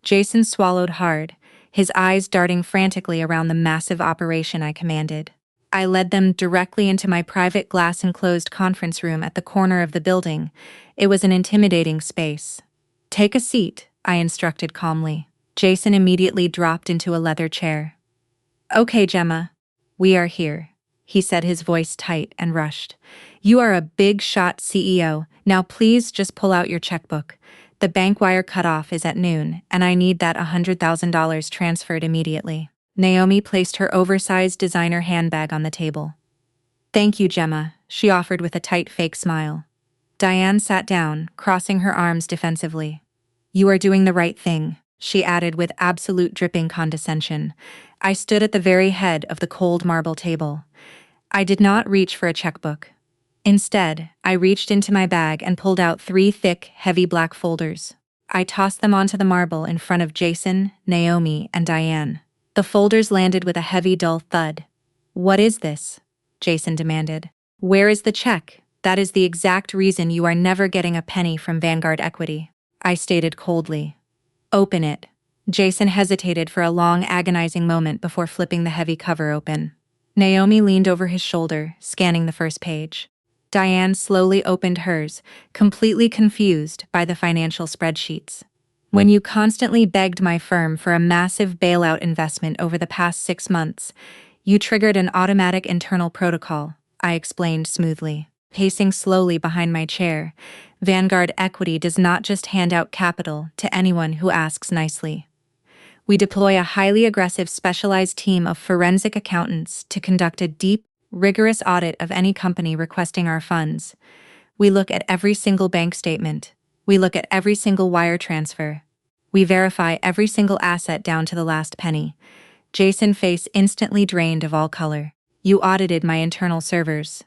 Jason swallowed hard, his eyes darting frantically around the massive operation I commanded. I led them directly into my private glass-enclosed conference room at the corner of the building. It was an intimidating space. "Take a seat," I instructed calmly. Jason immediately dropped into a leather chair. "Okay, Gemma, we are here," he said, his voice tight and rushed. "You are a big-shot CEO. Now please just pull out your checkbook. The bank wire cutoff is at noon, and I need that $100,000 transferred immediately." Naomi placed her oversized designer handbag on the table. "Thank you, Gemma," she offered with a tight fake smile. Diane sat down, crossing her arms defensively. "You are doing the right thing," she added with absolute dripping condescension. I stood at the very head of the cold marble table. I did not reach for a checkbook. Instead, I reached into my bag and pulled out 3 thick, heavy black folders. I tossed them onto the marble in front of Jason, Naomi, and Diane. The folders landed with a heavy, dull thud. "What is this?" Jason demanded. "Where is the check? That is the exact reason you are never getting a penny from Vanguard Equity," I stated coldly. "Open it." Jason hesitated for a long, agonizing moment before flipping the heavy cover open. Naomi leaned over his shoulder, scanning the first page. Diane slowly opened hers, completely confused by the financial spreadsheets. "When you constantly begged my firm for a massive bailout investment over the past 6 months, you triggered an automatic internal protocol," I explained smoothly. Pacing slowly behind my chair, Vanguard Equity does not just hand out capital to anyone who asks nicely. We deploy a highly aggressive specialized team of forensic accountants to conduct a deep, rigorous audit of any company requesting our funds. We look at every single bank statement. We look at every single wire transfer. We verify every single asset down to the last penny. Jason's face instantly drained of all color. "You audited my internal servers."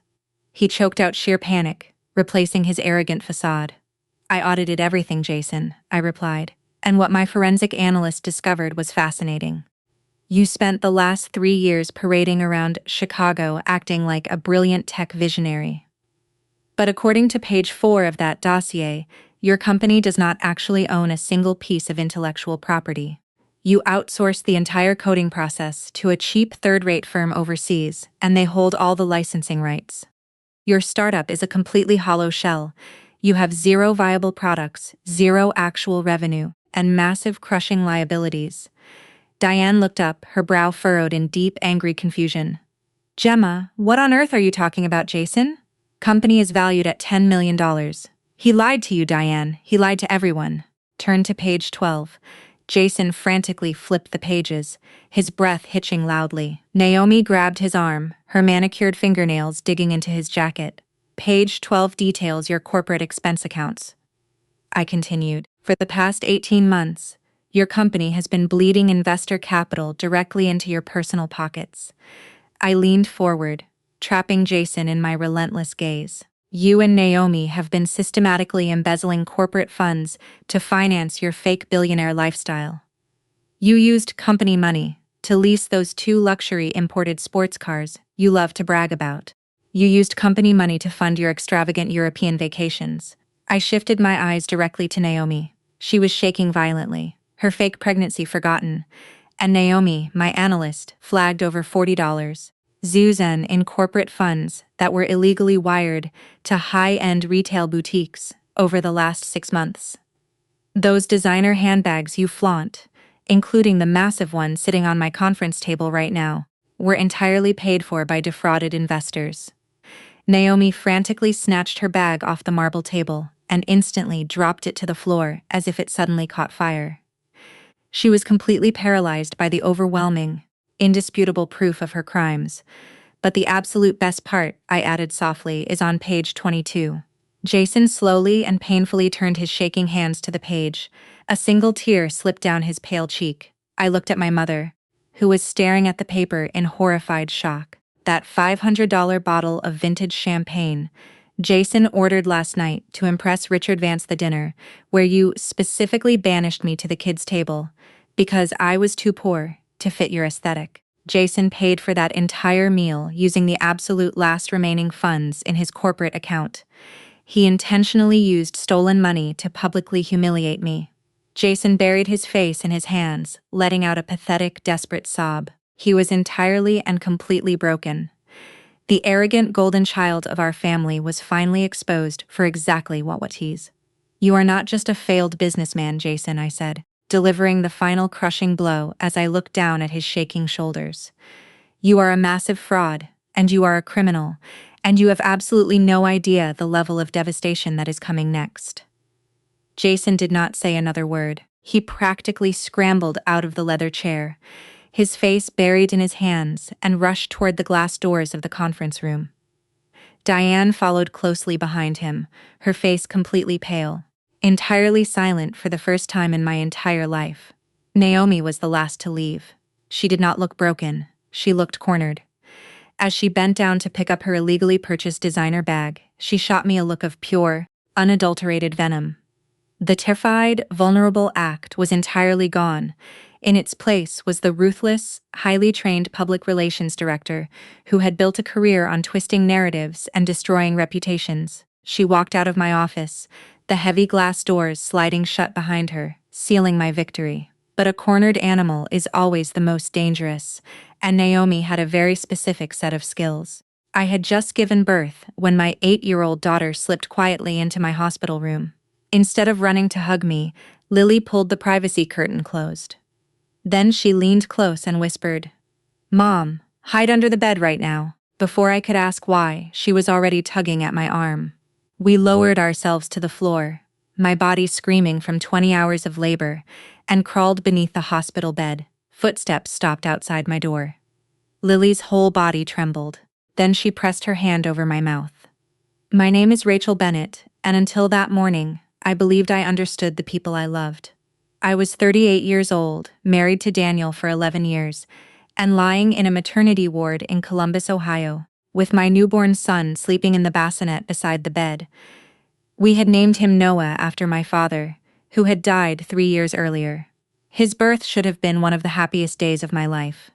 He choked out sheer panic, replacing his arrogant facade. "I audited everything, Jason," I replied, "and what my forensic analyst discovered was fascinating. You spent the last 3 years parading around Chicago acting like a brilliant tech visionary. But according to page 4 of that dossier, your company does not actually own a single piece of intellectual property. You outsourced the entire coding process to a cheap third-rate firm overseas, and they hold all the licensing rights. Your startup is a completely hollow shell. You have 0 viable products, 0 actual revenue, and massive crushing liabilities." Diane looked up, her brow furrowed in deep, angry confusion. "Gemma, what on earth are you talking about, Jason? Company is valued at $10 million. He lied to you, Diane. He lied to everyone." Turn to page 12. Jason frantically flipped the pages, his breath hitching loudly. Naomi grabbed his arm, her manicured fingernails digging into his jacket. Page 12 details your corporate expense accounts. I continued. For the past 18 months, your company has been bleeding investor capital directly into your personal pockets. I leaned forward, trapping Jason in my relentless gaze. You and Naomi have been systematically embezzling corporate funds to finance your fake billionaire lifestyle. You used company money to lease those 2 luxury imported sports cars you love to brag about. You used company money to fund your extravagant European vacations. I shifted my eyes directly to Naomi. She was shaking violently, her fake pregnancy forgotten, and Naomi, my analyst, flagged over $40 Zuzen in corporate funds that were illegally wired to high-end retail boutiques over the last 6 months. Those designer handbags you flaunt, including the massive one sitting on my conference table right now, were entirely paid for by defrauded investors. Naomi frantically snatched her bag off the marble table and instantly dropped it to the floor as if it suddenly caught fire. She was completely paralyzed by the overwhelming, indisputable proof of her crimes. But the absolute best part, I added softly, is on page 22. Jason slowly and painfully turned his shaking hands to the page. A single tear slipped down his pale cheek. I looked at my mother, who was staring at the paper in horrified shock. That $500 bottle of vintage champagne Jason ordered last night to impress Richard Vance the dinner, where you specifically banished me to the kids' table because I was too poor to fit your aesthetic. Jason paid for that entire meal using the absolute last remaining funds in his corporate account. He intentionally used stolen money to publicly humiliate me. Jason buried his face in his hands, letting out a pathetic, desperate sob. He was entirely and completely broken. The arrogant golden child of our family was finally exposed for exactly what he's. You are not just a failed businessman, Jason, I said, delivering the final crushing blow as I looked down at his shaking shoulders. You are a massive fraud, and you are a criminal, and you have absolutely no idea the level of devastation that is coming next. Jason did not say another word. He practically scrambled out of the leather chair, his face buried in his hands, and rushed toward the glass doors of the conference room. Diane followed closely behind him, her face completely pale, entirely silent for the first time in my entire life. Naomi was the last to leave. She did not look broken. She looked cornered. As she bent down to pick up her illegally purchased designer bag, she shot me a look of pure, unadulterated venom. The terrified, vulnerable act was entirely gone. In its place was the ruthless, highly trained public relations director who had built a career on twisting narratives and destroying reputations. She walked out of my office, the heavy glass doors sliding shut behind her, sealing my victory. But a cornered animal is always the most dangerous, and Naomi had a very specific set of skills. I had just given birth when my 8-year-old daughter slipped quietly into my hospital room. Instead of running to hug me, Lily pulled the privacy curtain closed. Then she leaned close and whispered, "Mom, hide under the bed right now." Before I could ask why, she was already tugging at my arm. We lowered ourselves to the floor, my body screaming from 20 hours of labor, and crawled beneath the hospital bed. Footsteps stopped outside my door. Lily's whole body trembled. Then she pressed her hand over my mouth. My name is Rachel Bennett, and until that morning, I believed I understood the people I loved. I was 38 years old, married to Daniel for 11 years, and lying in a maternity ward in Columbus, Ohio, with my newborn son sleeping in the bassinet beside the bed. We had named him Noah after my father, who had died 3 years earlier. His birth should have been one of the happiest days of my life.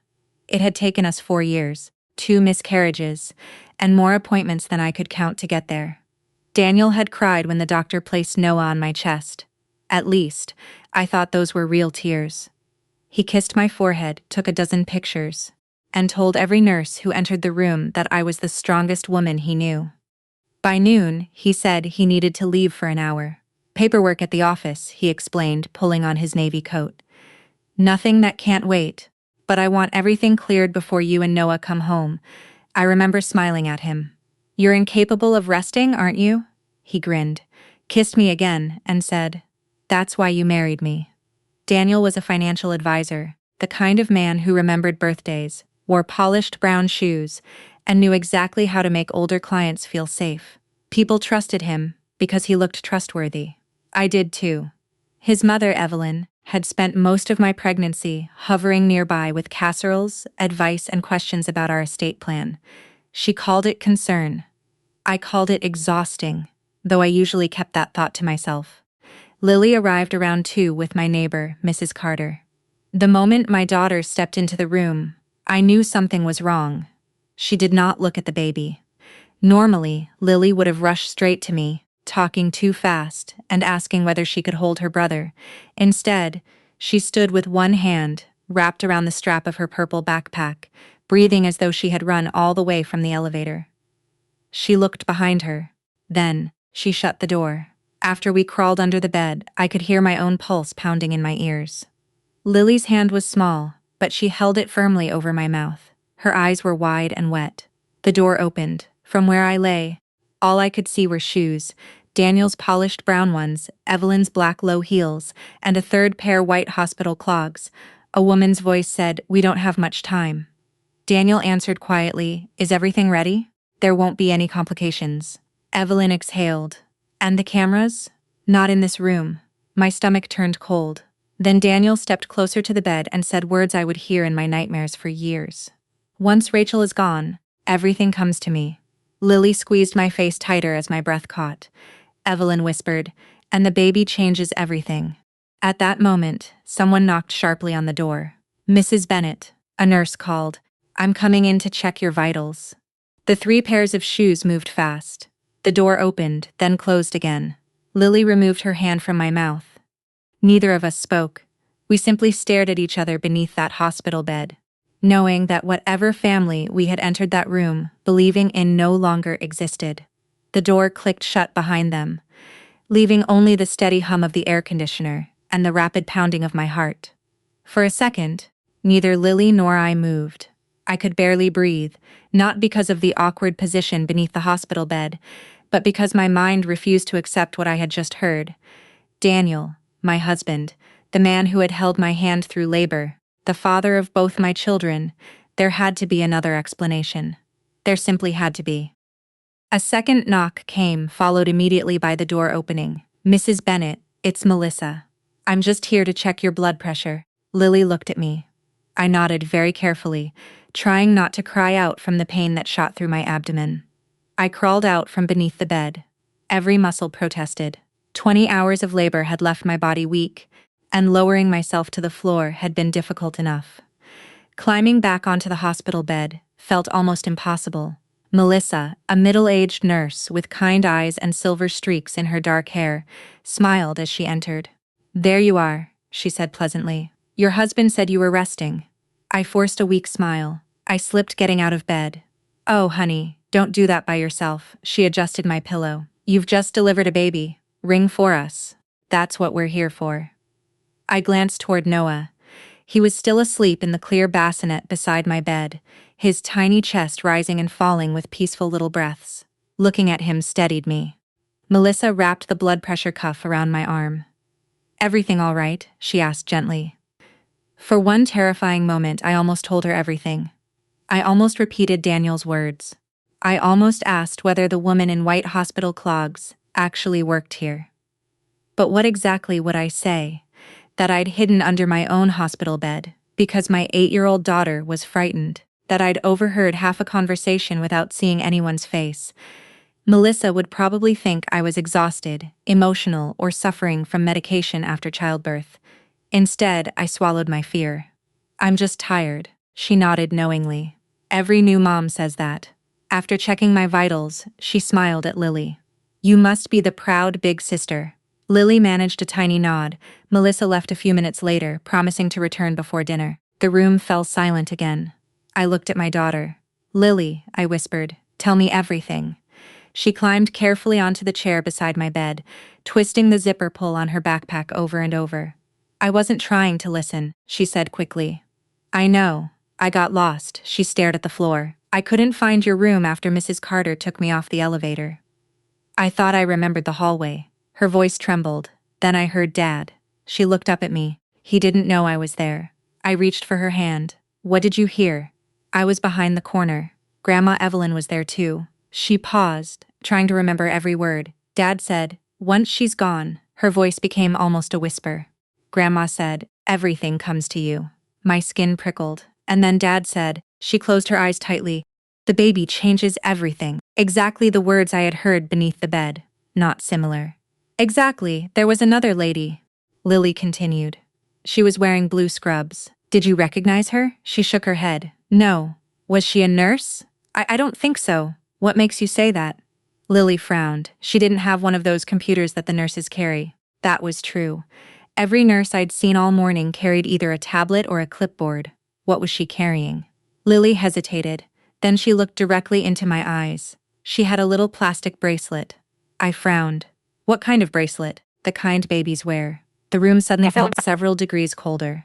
It had taken us 4 years, 2 miscarriages, and more appointments than I could count to get there. Daniel had cried when the doctor placed Noah on my chest. At least, I thought those were real tears. He kissed my forehead, took a dozen pictures, and told every nurse who entered the room that I was the strongest woman he knew. By noon, he said he needed to leave for an hour. Paperwork at the office, he explained, pulling on his navy coat. Nothing that can't wait, but I want everything cleared before you and Noah come home. I remember smiling at him. You're incapable of resting, aren't you? He grinned, kissed me again, and said, "That's why you married me." Daniel was a financial advisor, the kind of man who remembered birthdays, wore polished brown shoes, and knew exactly how to make older clients feel safe. People trusted him because he looked trustworthy. I did too. His mother, Evelyn, had spent most of my pregnancy hovering nearby with casseroles, advice, and questions about our estate plan. She called it concern. I called it exhausting, though I usually kept that thought to myself. Lily arrived around 2 with my neighbor, Mrs. Carter. The moment my daughter stepped into the room, I knew something was wrong. She did not look at the baby. Normally, Lily would have rushed straight to me, talking too fast and asking whether she could hold her brother. Instead, she stood with one hand wrapped around the strap of her purple backpack, breathing as though she had run all the way from the elevator. She looked behind her. Then, she shut the door. After we crawled under the bed, I could hear my own pulse pounding in my ears. Lily's hand was small, but she held it firmly over my mouth. Her eyes were wide and wet. The door opened. From where I lay, all I could see were shoes, Daniel's polished brown ones, Evelyn's black low heels, and a third pair white hospital clogs. A woman's voice said, "We don't have much time." Daniel answered quietly, "Is everything ready? There won't be any complications." Evelyn exhaled. "And the cameras? Not in this room." My stomach turned cold. Then Daniel stepped closer to the bed and said words I would hear in my nightmares for years. "Once Rachel is gone, everything comes to me." Lily squeezed my face tighter as my breath caught. Evelyn whispered, "And the baby changes everything." At that moment, someone knocked sharply on the door. "Mrs. Bennett," a nurse called. "I'm coming in to check your vitals." The 3 pairs of shoes moved fast. The door opened, then closed again. Lily removed her hand from my mouth. Neither of us spoke. We simply stared at each other beneath that hospital bed, knowing that whatever family we had entered that room, believing in no longer existed. The door clicked shut behind them, leaving only the steady hum of the air conditioner and the rapid pounding of my heart. For a second, neither Lily nor I moved. I could barely breathe, not because of the awkward position beneath the hospital bed, but because my mind refused to accept what I had just heard. Daniel, my husband, the man who had held my hand through labor, the father of both my children, there had to be another explanation. There simply had to be. A second knock came, followed immediately by the door opening. "Mrs. Bennett, it's Melissa. I'm just here to check your blood pressure." Lily looked at me. I nodded very carefully, trying not to cry out from the pain that shot through my abdomen. I crawled out from beneath the bed. Every muscle protested. 20 hours of labor had left my body weak, and lowering myself to the floor had been difficult enough. Climbing back onto the hospital bed felt almost impossible. Melissa, a middle-aged nurse with kind eyes and silver streaks in her dark hair, smiled as she entered. "There you are," she said pleasantly. "Your husband said you were resting." I forced a weak smile. I slipped getting out of bed. "Oh, honey, don't do that by yourself." She adjusted my pillow. "You've just delivered a baby. Ring for us. That's what we're here for." I glanced toward Noah. He was still asleep in the clear bassinet beside my bed, his tiny chest rising and falling with peaceful little breaths. Looking at him steadied me. Melissa wrapped the blood pressure cuff around my arm. "Everything all right?" she asked gently. For one terrifying moment, I almost told her everything. I almost repeated Daniel's words. I almost asked whether the woman in white hospital clogs actually worked here. But what exactly would I say? That I'd hidden under my own hospital bed because my 8-year-old daughter was frightened, that I'd overheard half a conversation without seeing anyone's face. Melissa would probably think I was exhausted, emotional, or suffering from medication after childbirth. Instead, I swallowed my fear. "I'm just tired," she nodded knowingly. Every new mom says that. After checking my vitals, she smiled at Lily. "You must be the proud big sister." Lily managed a tiny nod. Melissa left a few minutes later, promising to return before dinner. The room fell silent again. I looked at my daughter. "Lily," I whispered, "tell me everything." She climbed carefully onto the chair beside my bed, twisting the zipper pull on her backpack over and over. "I wasn't trying to listen," she said quickly. "I know. I got lost." She stared at the floor. "I couldn't find your room after Mrs. Carter took me off the elevator." I thought I remembered the hallway. Her voice trembled. Then I heard Dad. She looked up at me. He didn't know I was there. I reached for her hand. "What did you hear?" I was behind the corner. Grandma Evelyn was there too. She paused, trying to remember every word. Dad said, "Once she's gone," her voice became almost a whisper. Grandma said, "Everything comes to you." My skin prickled. And then Dad said, she closed her eyes tightly, "The baby changes everything." Exactly the words I had heard beneath the bed. Not similar. Exactly, there was another lady. Lily continued. She was wearing blue scrubs. "Did you recognize her?" She shook her head. "No." "Was she a nurse?" I don't think so." "What makes you say that?" Lily frowned. She didn't have one of those computers that the nurses carry. That was true. Every nurse I'd seen all morning carried either a tablet or a clipboard. What was she carrying? Lily hesitated. Then she looked directly into my eyes. She had a little plastic bracelet. I frowned. "What kind of bracelet?" "The kind babies wear." The room suddenly felt several degrees colder.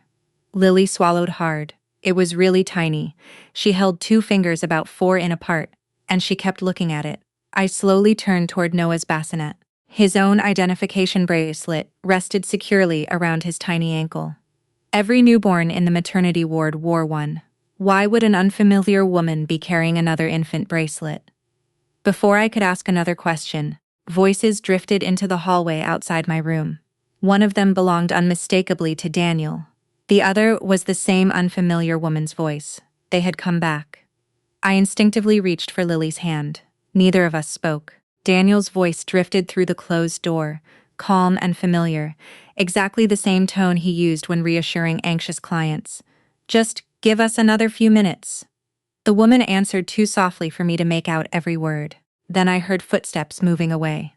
Lily swallowed hard. It was really tiny. She held 2 fingers about 4 in apart, and she kept looking at it. I slowly turned toward Noah's bassinet. His own identification bracelet rested securely around his tiny ankle. Every newborn in the maternity ward wore one. Why would an unfamiliar woman be carrying another infant bracelet? Before I could ask another question, voices drifted into the hallway outside my room. One of them belonged unmistakably to Daniel. The other was the same unfamiliar woman's voice. They had come back. I instinctively reached for Lily's hand. Neither of us spoke. Daniel's voice drifted through the closed door, calm and familiar, exactly the same tone he used when reassuring anxious clients. "Just give us another few minutes." The woman answered too softly for me to make out every word. Then I heard footsteps moving away.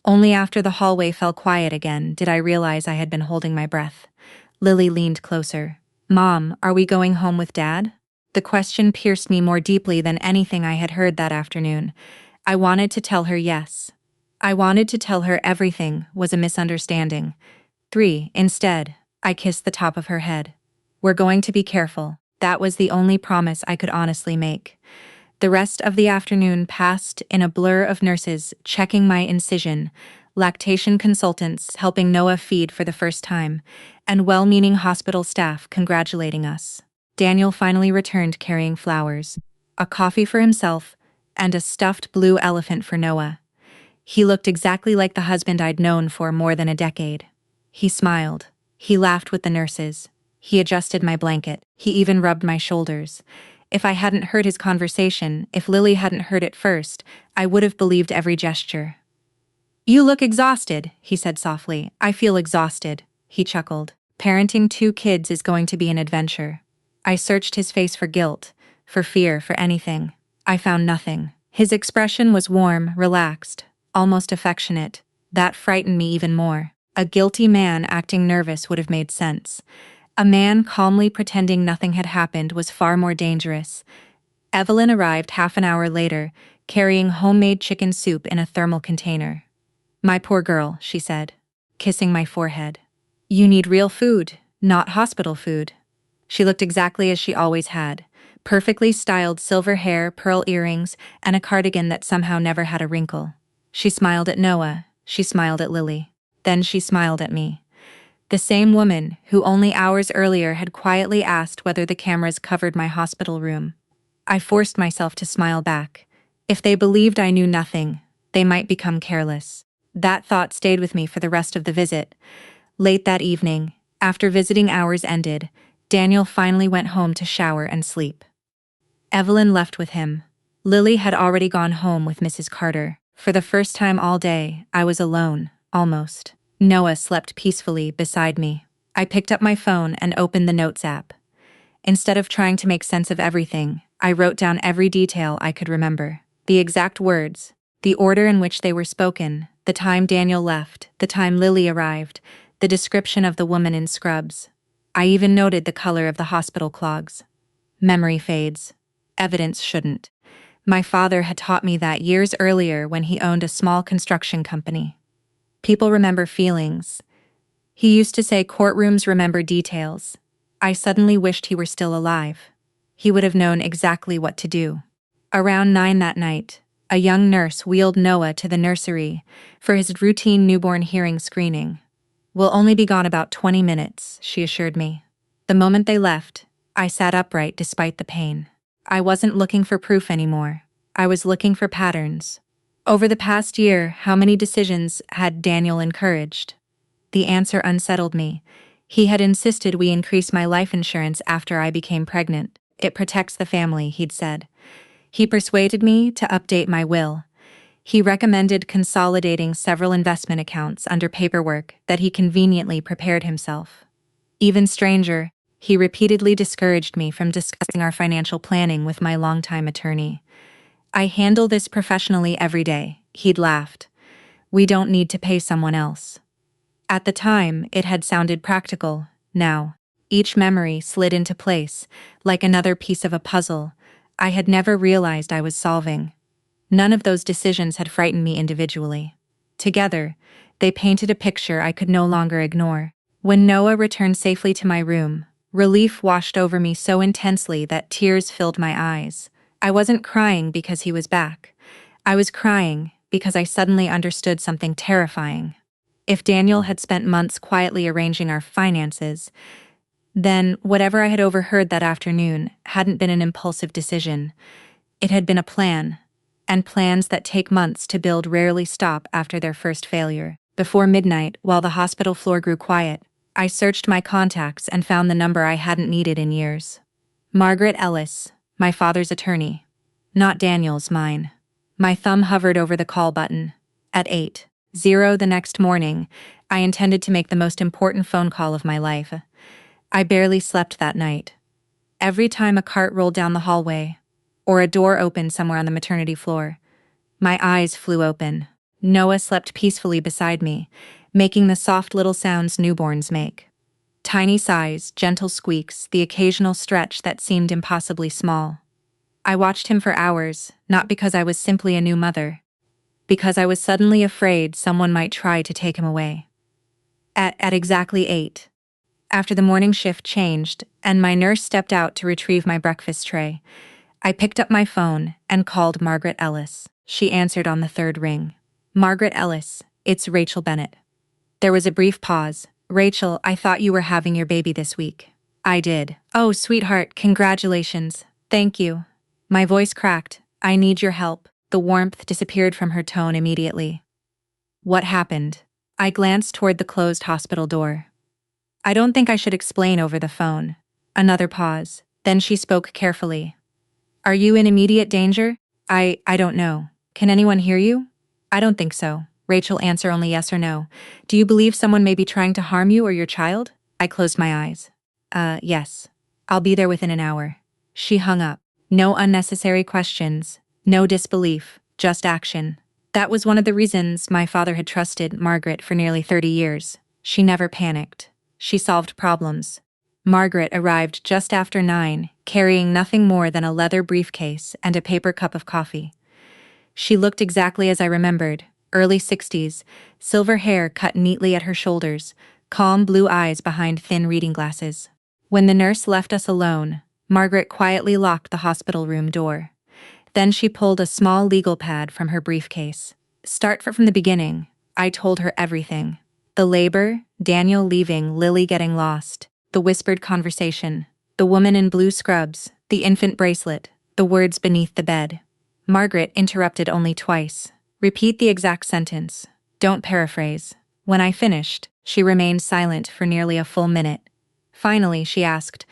Only after the hallway fell quiet again did I realize I had been holding my breath. Lily leaned closer. "Mom, are we going home with Dad?" The question pierced me more deeply than anything I had heard that afternoon. I wanted to tell her yes. I wanted to tell her everything was a misunderstanding. Instead, I kissed the top of her head. "We're going to be careful." That was the only promise I could honestly make. The rest of the afternoon passed in a blur of nurses checking my incision, lactation consultants helping Noah feed for the first time, and well-meaning hospital staff congratulating us. Daniel finally returned carrying flowers, a coffee for himself, and a stuffed blue elephant for Noah. He looked exactly like the husband I'd known for more than a decade. He smiled. He laughed with the nurses. He adjusted my blanket. He even rubbed my shoulders. If I hadn't heard his conversation, if Lily hadn't heard it first, I would have believed every gesture. "You look exhausted," he said softly. "I feel exhausted," he chuckled. "Parenting 2 kids is going to be an adventure." I searched his face for guilt, for fear, for anything. I found nothing. His expression was warm, relaxed, almost affectionate. That frightened me even more. A guilty man acting nervous would have made sense. A man calmly pretending nothing had happened was far more dangerous. Evelyn arrived half an hour later, carrying homemade chicken soup in a thermal container. "My poor girl," she said, kissing my forehead. "You need real food, not hospital food." She looked exactly as she always had. Perfectly styled silver hair, pearl earrings, and a cardigan that somehow never had a wrinkle. She smiled at Noah. She smiled at Lily. Then she smiled at me. The same woman who only hours earlier had quietly asked whether the cameras covered my hospital room. I forced myself to smile back. If they believed I knew nothing, they might become careless. That thought stayed with me for the rest of the visit. Late that evening, after visiting hours ended, Daniel finally went home to shower and sleep. Evelyn left with him. Lily had already gone home with Mrs. Carter. For the first time all day, I was alone, almost. Noah slept peacefully beside me. I picked up my phone and opened the Notes app. Instead of trying to make sense of everything, I wrote down every detail I could remember. The exact words, the order in which they were spoken, the time Daniel left, the time Lily arrived, the description of the woman in scrubs. I even noted the color of the hospital clogs. Memory fades. Evidence shouldn't. My father had taught me that years earlier when he owned a small construction company. People remember feelings. He used to say courtrooms remember details. I suddenly wished he were still alive. He would have known exactly what to do. Around 9 that night, a young nurse wheeled Noah to the nursery for his routine newborn hearing screening. "We'll only be gone about 20 minutes, she assured me. The moment they left, I sat upright despite the pain. I wasn't looking for proof anymore. I was looking for patterns. Over the past year, how many decisions had Daniel encouraged? The answer unsettled me. He had insisted we increase my life insurance after I became pregnant. It protects the family, he'd said. He persuaded me to update my will. He recommended consolidating several investment accounts under paperwork that he conveniently prepared himself. Even stranger, he repeatedly discouraged me from discussing our financial planning with my longtime attorney. I handle this professionally every day, he'd laughed. We don't need to pay someone else. At the time, it had sounded practical. Now, each memory slid into place, like another piece of a puzzle I had never realized I was solving. None of those decisions had frightened me individually. Together, they painted a picture I could no longer ignore. When Noah returned safely to my room, relief washed over me so intensely that tears filled my eyes. I wasn't crying because he was back. I was crying because I suddenly understood something terrifying. If Daniel had spent months quietly arranging our finances, then whatever I had overheard that afternoon hadn't been an impulsive decision. It had been a plan, and plans that take months to build rarely stop after their first failure. Before midnight, while the hospital floor grew quiet, I searched my contacts and found the number I hadn't needed in years. Margaret Ellis, my father's attorney. Not Daniel's, mine. My thumb hovered over the call button. At 8:00 the next morning, I intended to make the most important phone call of my life. I barely slept that night. Every time a cart rolled down the hallway, or a door opened somewhere on the maternity floor, my eyes flew open. Noah slept peacefully beside me, making the soft little sounds newborns make. Tiny sighs, gentle squeaks, the occasional stretch that seemed impossibly small. I watched him for hours, not because I was simply a new mother, because I was suddenly afraid someone might try to take him away. At exactly 8, after the morning shift changed and my nurse stepped out to retrieve my breakfast tray, I picked up my phone and called Margaret Ellis. She answered on the third ring. Margaret Ellis, it's Rachel Bennett. There was a brief pause. Rachel, I thought you were having your baby this week. I did. Oh, sweetheart, congratulations. Thank you. My voice cracked. I need your help. The warmth disappeared from her tone immediately. What happened? I glanced toward the closed hospital door. I don't think I should explain over the phone. Another pause. Then she spoke carefully. Are you in immediate danger? I don't know. Can anyone hear you? I don't think so. Rachel, answer only yes or no. Do you believe someone may be trying to harm you or your child? I closed my eyes. Yes. I'll be there within an hour. She hung up. No unnecessary questions, no disbelief, just action. That was one of the reasons my father had trusted Margaret for nearly 30 years. She never panicked. She solved problems. Margaret arrived just after 9, carrying nothing more than a leather briefcase and a paper cup of coffee. She looked exactly as I remembered, early 60s, silver hair cut neatly at her shoulders, calm blue eyes behind thin reading glasses. When the nurse left us alone, Margaret quietly locked the hospital room door. Then she pulled a small legal pad from her briefcase. Start from the beginning. I told her everything. The labor, Daniel leaving, Lily getting lost, the whispered conversation, the woman in blue scrubs, the infant bracelet, the words beneath the bed. Margaret interrupted only twice. Repeat the exact sentence. Don't paraphrase. When I finished, she remained silent for nearly a full minute. Finally, she asked,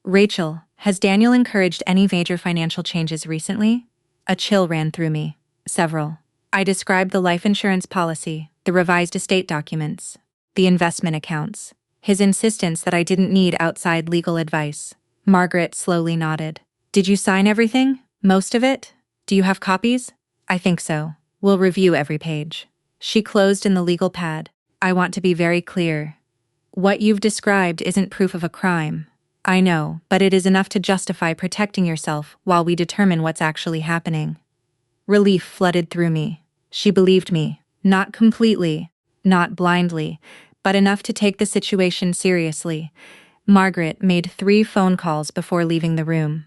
Rachel, has Daniel encouraged any major financial changes recently? A chill ran through me. Several. I described the life insurance policy, the revised estate documents, the investment accounts, his insistence that I didn't need outside legal advice. Margaret slowly nodded. Did you sign everything? Most of it? Do you have copies? I think so. We'll review every page. She closed in the legal pad. I want to be very clear. What you've described isn't proof of a crime. I know, but it is enough to justify protecting yourself while we determine what's actually happening. Relief flooded through me. She believed me. Not completely, not blindly, but enough to take the situation seriously. Margaret made 3 phone calls before leaving the room.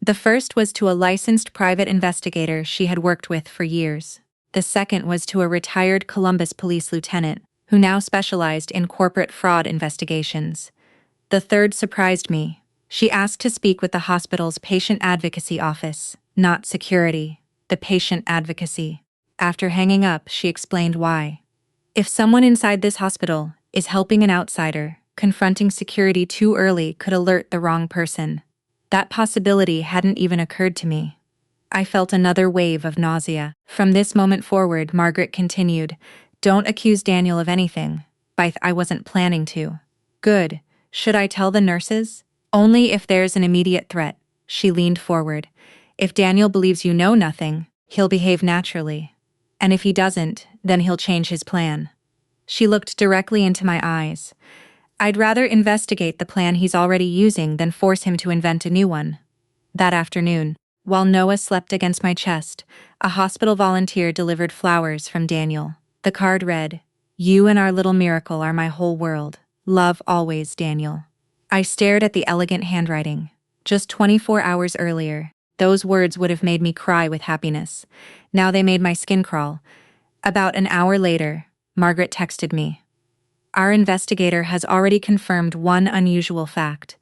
The first was to a licensed private investigator she had worked with for years. The second was to a retired Columbus police lieutenant, who now specialized in corporate fraud investigations. The third surprised me. She asked to speak with the hospital's patient advocacy office, not security, the patient advocacy. After hanging up, she explained why. If someone inside this hospital is helping an outsider, confronting security too early could alert the wrong person. That possibility hadn't even occurred to me. I felt another wave of nausea. From this moment forward, Margaret continued, "Don't accuse Daniel of anything." I wasn't planning to. Good. Should I tell the nurses? Only if there's an immediate threat. She leaned forward. If Daniel believes you know nothing, he'll behave naturally. And if he doesn't, then he'll change his plan. She looked directly into my eyes. I'd rather investigate the plan he's already using than force him to invent a new one. That afternoon, while Noah slept against my chest, a hospital volunteer delivered flowers from Daniel. The card read, "You and our little miracle are my whole world. Love always, Daniel." I stared at the elegant handwriting. Just 24 hours earlier, those words would have made me cry with happiness. Now they made my skin crawl. About an hour later, Margaret texted me. "Our investigator has already confirmed one unusual fact."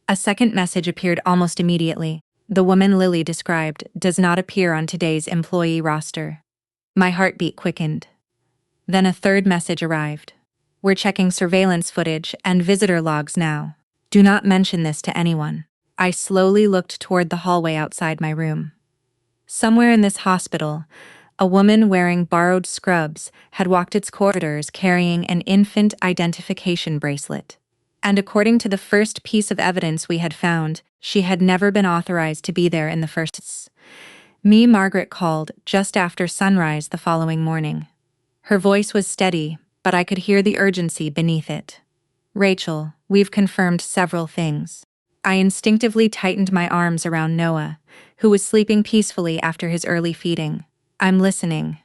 A second message appeared almost immediately. "The woman Lily described does not appear on today's employee roster." My heartbeat quickened. Then a third message arrived. "We're checking surveillance footage and visitor logs now. Do not mention this to anyone." I slowly looked toward the hallway outside my room. Somewhere in this hospital, a woman wearing borrowed scrubs had walked its corridors carrying an infant identification bracelet. And according to the first piece of evidence we had found, she had never been authorized to be there in the first place. Margaret called just after sunrise the following morning. Her voice was steady, but I could hear the urgency beneath it. "Rachel, we've confirmed several things." I instinctively tightened my arms around Noah, who was sleeping peacefully after his early feeding. "I'm listening."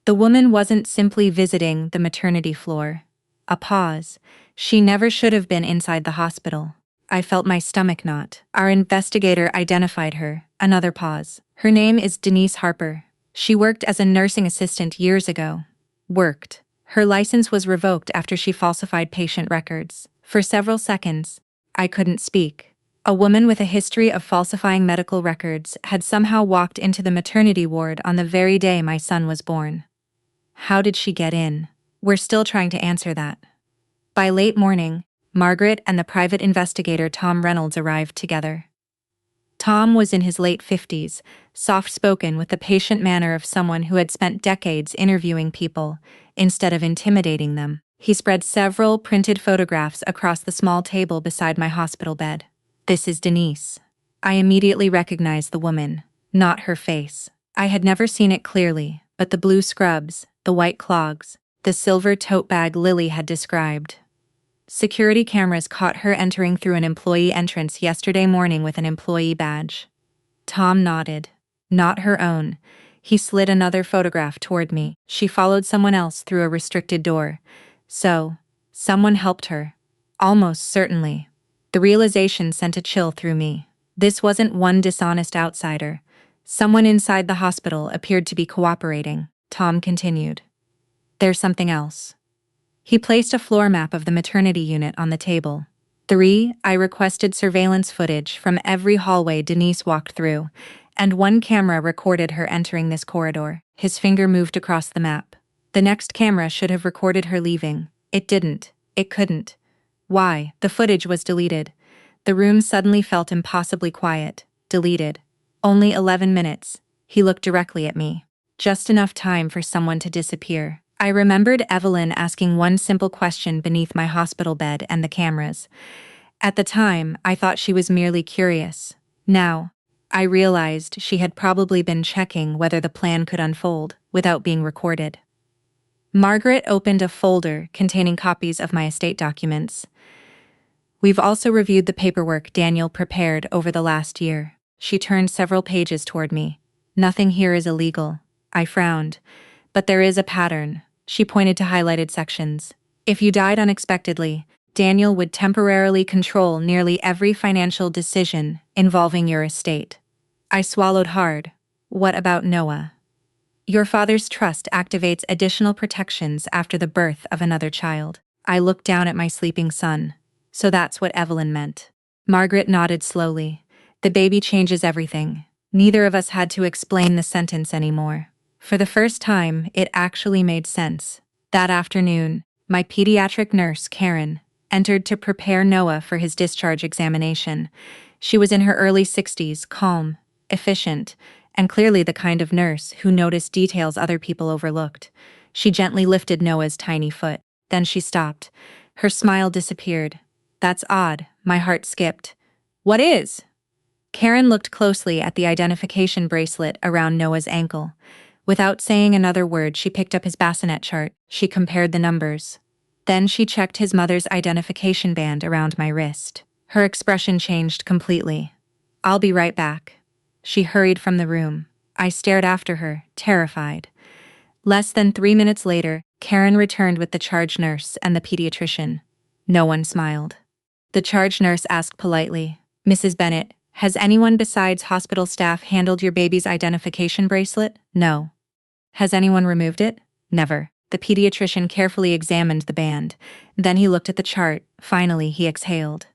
The woman wasn't simply visiting the maternity floor. A pause. She never should have been inside the hospital. I felt my stomach knot. Our investigator identified her. Another pause. "Her name is Denise Harper. She worked as a nursing assistant years ago." Worked. Her license was revoked after she falsified patient records. For several seconds, I couldn't speak. A woman with a history of falsifying medical records had somehow walked into the maternity ward on the very day my son was born. How did she get in? We're still trying to answer that. By late morning, Margaret and the private investigator Tom Reynolds arrived together. Tom was in his late 50s, soft-spoken with the patient manner of someone who had spent decades interviewing people, instead of intimidating them. He spread several printed photographs across the small table beside my hospital bed. "This is Denise." I immediately recognized the woman, not her face. I had never seen it clearly, but the blue scrubs, the white clogs, the silver tote bag Lily had described. Security cameras caught her entering through an employee entrance yesterday morning with an employee badge. Tom nodded. "Not her own." He slid another photograph toward me. "She followed someone else through a restricted door. So, someone helped her. Almost certainly." The realization sent a chill through me. This wasn't one dishonest outsider. Someone inside the hospital appeared to be cooperating. Tom continued. "There's something else." He placed a floor map of the maternity unit on the table. I requested surveillance footage from every hallway Denise walked through, and one camera recorded her entering this corridor. His finger moved across the map. The next camera should have recorded her leaving. It didn't. It couldn't. Why? The footage was deleted. The room suddenly felt impossibly quiet. Deleted. Only 11 minutes. He looked directly at me. Just enough time for someone to disappear. I remembered Evelyn asking one simple question beneath my hospital bed and the cameras. At the time, I thought she was merely curious. Now, I realized she had probably been checking whether the plan could unfold without being recorded. Margaret opened a folder containing copies of my estate documents. "We've also reviewed the paperwork Daniel prepared over the last year." She turned several pages toward me. "Nothing here is illegal." I frowned. "But there is a pattern." She pointed to highlighted sections. "If you died unexpectedly, Daniel would temporarily control nearly every financial decision involving your estate." I swallowed hard. "What about Noah?" "Your father's trust activates additional protections after the birth of another child." I looked down at my sleeping son. "So that's what Evelyn meant." Margaret nodded slowly. "The baby changes everything." Neither of us had to explain the sentence anymore. For the first time, it actually made sense. That afternoon, my pediatric nurse, Karen, entered to prepare Noah for his discharge examination. She was in her early 60s, calm, efficient, and clearly the kind of nurse who noticed details other people overlooked. She gently lifted Noah's tiny foot. Then she stopped. Her smile disappeared. That's odd. My heart skipped. What is? Karen looked closely at the identification bracelet around Noah's ankle. Without saying another word, she picked up his bassinet chart. She compared the numbers. Then she checked his mother's identification band around my wrist. Her expression changed completely. I'll be right back. She hurried from the room. I stared after her, terrified. Less than 3 minutes later, Karen returned with the charge nurse and the pediatrician. No one smiled. The charge nurse asked politely, Mrs. Bennett, has anyone besides hospital staff handled your baby's identification bracelet? No. Has anyone removed it? Never. The pediatrician carefully examined the band. Then he looked at the chart. Finally, he exhaled.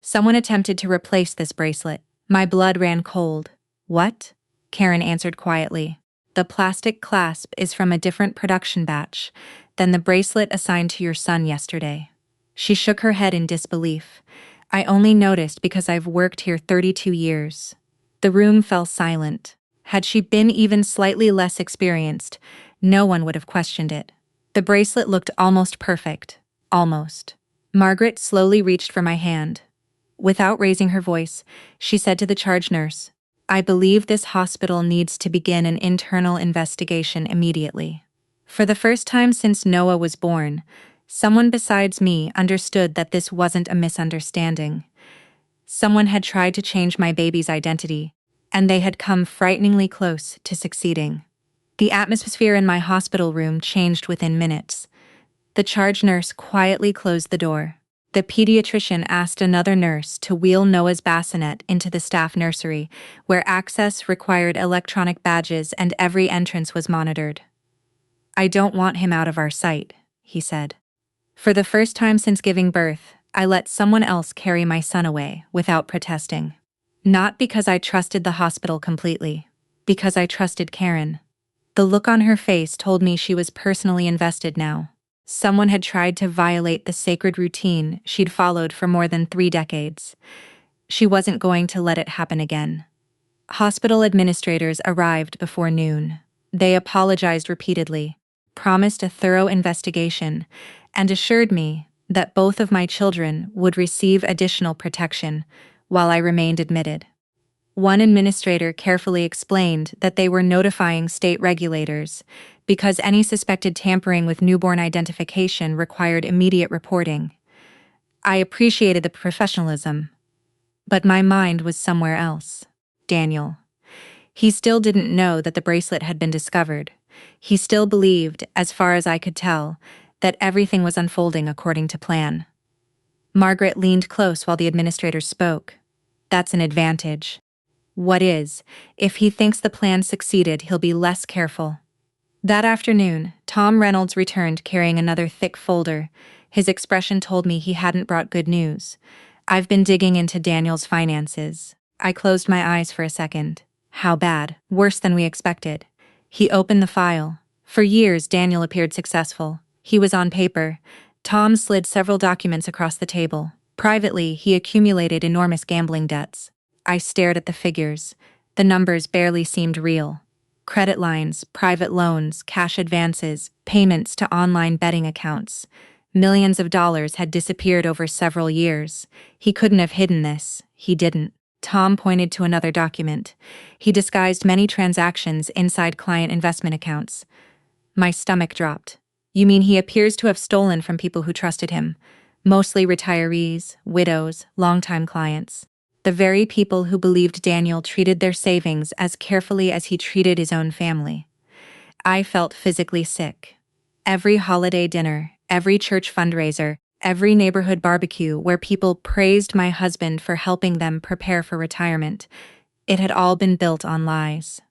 Someone attempted to replace this bracelet. My blood ran cold. What? Karen answered quietly. The plastic clasp is from a different production batch than the bracelet assigned to your son yesterday. She shook her head in disbelief. I only noticed because I've worked here 32 years. The room fell silent. Had she been even slightly less experienced, no one would have questioned it. The bracelet looked almost perfect. Almost. Margaret slowly reached for my hand. Without raising her voice, she said to the charge nurse, I believe this hospital needs to begin an internal investigation immediately. For the first time since Noah was born, someone besides me understood that this wasn't a misunderstanding. Someone had tried to change my baby's identity, and they had come frighteningly close to succeeding. The atmosphere in my hospital room changed within minutes. The charge nurse quietly closed the door. The pediatrician asked another nurse to wheel Noah's bassinet into the staff nursery, where access required electronic badges and every entrance was monitored. I don't want him out of our sight, he said. For the first time since giving birth, I let someone else carry my son away without protesting. Not because I trusted the hospital completely, because I trusted Karen. The look on her face told me she was personally invested now. Someone had tried to violate the sacred routine she'd followed for more than 3 decades. She wasn't going to let it happen again. Hospital administrators arrived before noon. They apologized repeatedly, promised a thorough investigation, and assured me that both of my children would receive additional protection while I remained admitted. One administrator carefully explained that they were notifying state regulators because any suspected tampering with newborn identification required immediate reporting. I appreciated the professionalism, but my mind was somewhere else. Daniel. He still didn't know that the bracelet had been discovered. He still believed, as far as I could tell, that everything was unfolding according to plan. Margaret leaned close while the administrator spoke. That's an advantage. What is? If he thinks the plan succeeded, he'll be less careful. That afternoon, Tom Reynolds returned carrying another thick folder. His expression told me he hadn't brought good news. I've been digging into Daniel's finances. I closed my eyes for a second. How bad? Worse than we expected. He opened the file. For years, Daniel appeared successful. He was on paper. Tom slid several documents across the table. Privately, he accumulated enormous gambling debts. I stared at the figures. The numbers barely seemed real. Credit lines, private loans, cash advances, payments to online betting accounts. Millions of dollars had disappeared over several years. He couldn't have hidden this. He didn't. Tom pointed to another document. He disguised many transactions inside client investment accounts. My stomach dropped. You mean he appears to have stolen from people who trusted him? Mostly retirees, widows, longtime clients. The very people who believed Daniel treated their savings as carefully as he treated his own family. I felt physically sick. Every holiday dinner, every church fundraiser, every neighborhood barbecue where people praised my husband for helping them prepare for retirement, it had all been built on lies.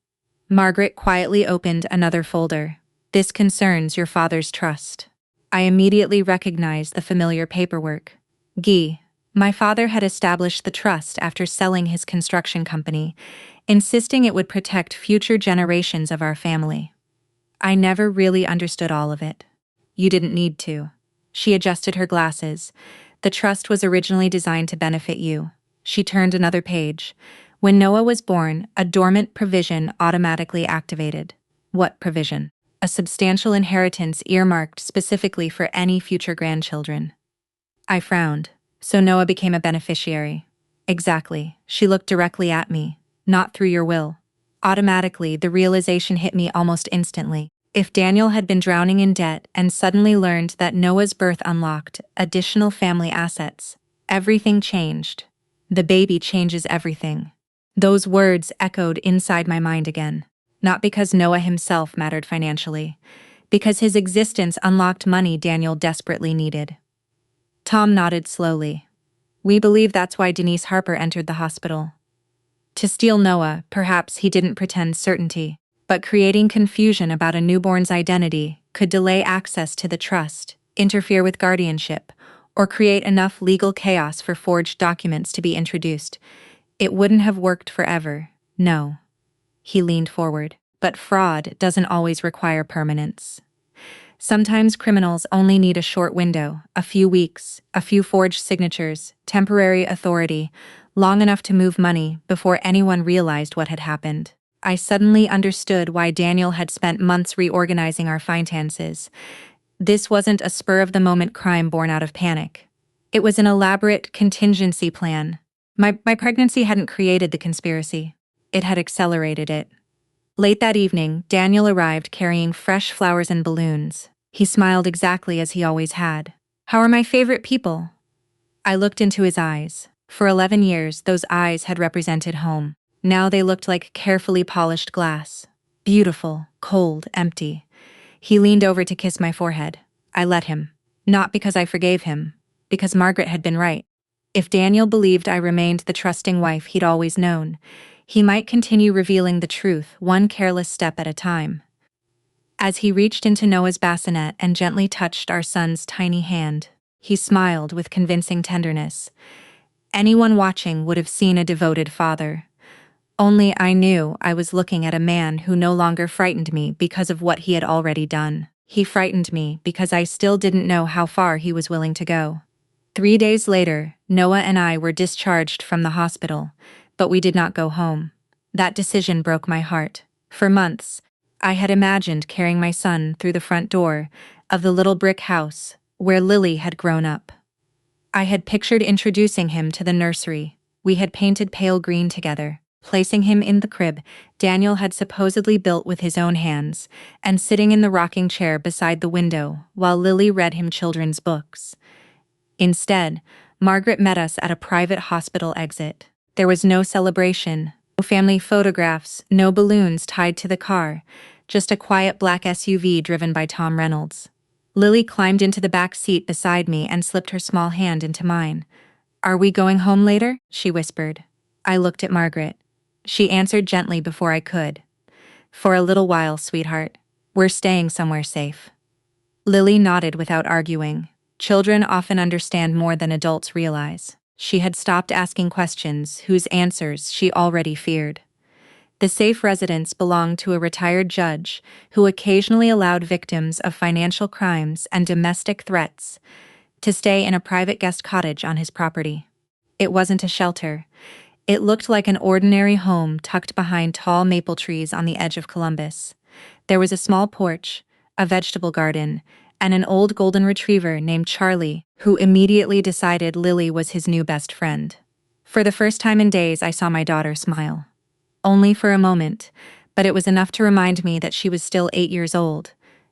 Margaret quietly opened another folder. This concerns your father's trust. I immediately recognized the familiar paperwork. Guy. My father had established the trust after selling his construction company, insisting it would protect future generations of our family. I never really understood all of it. You didn't need to. She adjusted her glasses. The trust was originally designed to benefit you. She turned another page. When Noah was born, a dormant provision automatically activated. What provision? A substantial inheritance earmarked specifically for any future grandchildren. I frowned. So Noah became a beneficiary. Exactly. She looked directly at me. Not through your will. Automatically, the realization hit me almost instantly. If Daniel had been drowning in debt and suddenly learned that Noah's birth unlocked additional family assets, everything changed. The baby changes everything. Those words echoed inside my mind again. Not because Noah himself mattered financially, because his existence unlocked money Daniel desperately needed. Tom nodded slowly. We believe that's why Denise Harper entered the hospital. To steal Noah, perhaps he didn't pretend certainty, but creating confusion about a newborn's identity could delay access to the trust, interfere with guardianship, or create enough legal chaos for forged documents to be introduced. It wouldn't have worked forever, no. He leaned forward. But fraud doesn't always require permanence. Sometimes criminals only need a short window, a few weeks, a few forged signatures, temporary authority, long enough to move money before anyone realized what had happened. I suddenly understood why Daniel had spent months reorganizing our finances. This wasn't a spur-of-the-moment crime born out of panic. It was an elaborate contingency plan. My pregnancy hadn't created the conspiracy. It had accelerated it. Late that evening, Daniel arrived carrying fresh flowers and balloons. He smiled exactly as he always had. How are my favorite people? I looked into his eyes. For 11 years, those eyes had represented home. Now they looked like carefully polished glass. Beautiful, cold, empty. He leaned over to kiss my forehead. I let him. Not because I forgave him, because Margaret had been right. If Daniel believed I remained the trusting wife he'd always known, he might continue revealing the truth one careless step at a time. As he reached into Noah's bassinet and gently touched our son's tiny hand, he smiled with convincing tenderness. Anyone watching would have seen a devoted father. Only I knew I was looking at a man who no longer frightened me because of what he had already done. He frightened me because I still didn't know how far he was willing to go. 3 days later, Noah and I were discharged from the hospital, but we did not go home. That decision broke my heart. For months, I had imagined carrying my son through the front door of the little brick house where Lily had grown up. I had pictured introducing him to the nursery. We had painted pale green together, placing him in the crib Daniel had supposedly built with his own hands, and sitting in the rocking chair beside the window while Lily read him children's books. Instead, Margaret met us at a private hospital exit. There was no celebration, no family photographs, no balloons tied to the car, just a quiet black SUV driven by Tom Reynolds. Lily climbed into the back seat beside me and slipped her small hand into mine. Are we going home later? She whispered. I looked at Margaret. She answered gently before I could. For a little while, sweetheart. We're staying somewhere safe. Lily nodded without arguing. Children often understand more than adults realize. She had stopped asking questions whose answers she already feared. The safe residence belonged to a retired judge who occasionally allowed victims of financial crimes and domestic threats to stay in a private guest cottage on his property. It wasn't a shelter. It looked like an ordinary home tucked behind tall maple trees on the edge of Columbus. There was a small porch, a vegetable garden, and an old golden retriever named Charlie, who immediately decided Lily was his new best friend. For the first time in days, I saw my daughter smile. Only for a moment, but it was enough to remind me that she was still 8 years old.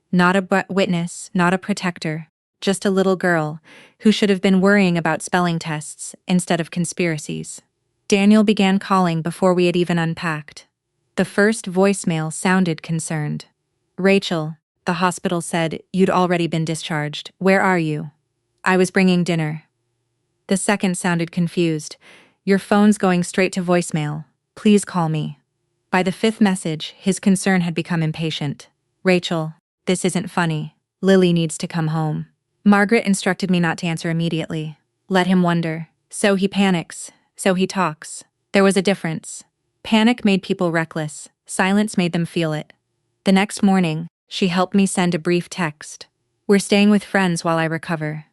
Not a witness, not a protector, just a little girl who should have been worrying about spelling tests instead of conspiracies. Daniel began calling before we had even unpacked. The first voicemail sounded concerned. Rachel, the hospital said you'd already been discharged. Where are you? I was bringing dinner. The second sounded confused. Your phone's going straight to voicemail. Please call me. By the fifth message, his concern had become impatient. Rachel, this isn't funny. Lily needs to come home. Margaret instructed me not to answer immediately. Let him wonder. So he panics. So he talks. There was a difference. Panic made people reckless. Silence made them feel it. The next morning, She helped me send a brief text. We're staying with friends while I recover.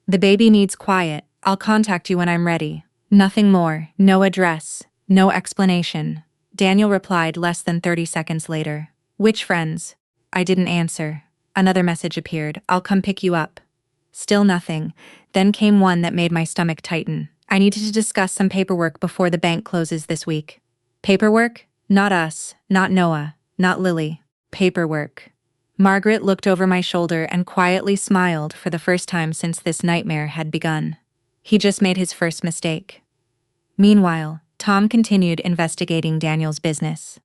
The baby needs quiet. I'll contact you when I'm ready. Nothing more, no address, no explanation. Daniel replied less than 30 seconds later. Which friends? I didn't answer. Another message appeared. I'll come pick you up. Still nothing. Then came one that made my stomach tighten. I needed to discuss some paperwork before the bank closes this week. Paperwork? Not us, not Noah, not Lily. Paperwork. Margaret looked over my shoulder and quietly smiled for the first time since this nightmare had begun. He just made his first mistake. Meanwhile, Tom continued investigating Daniel's business.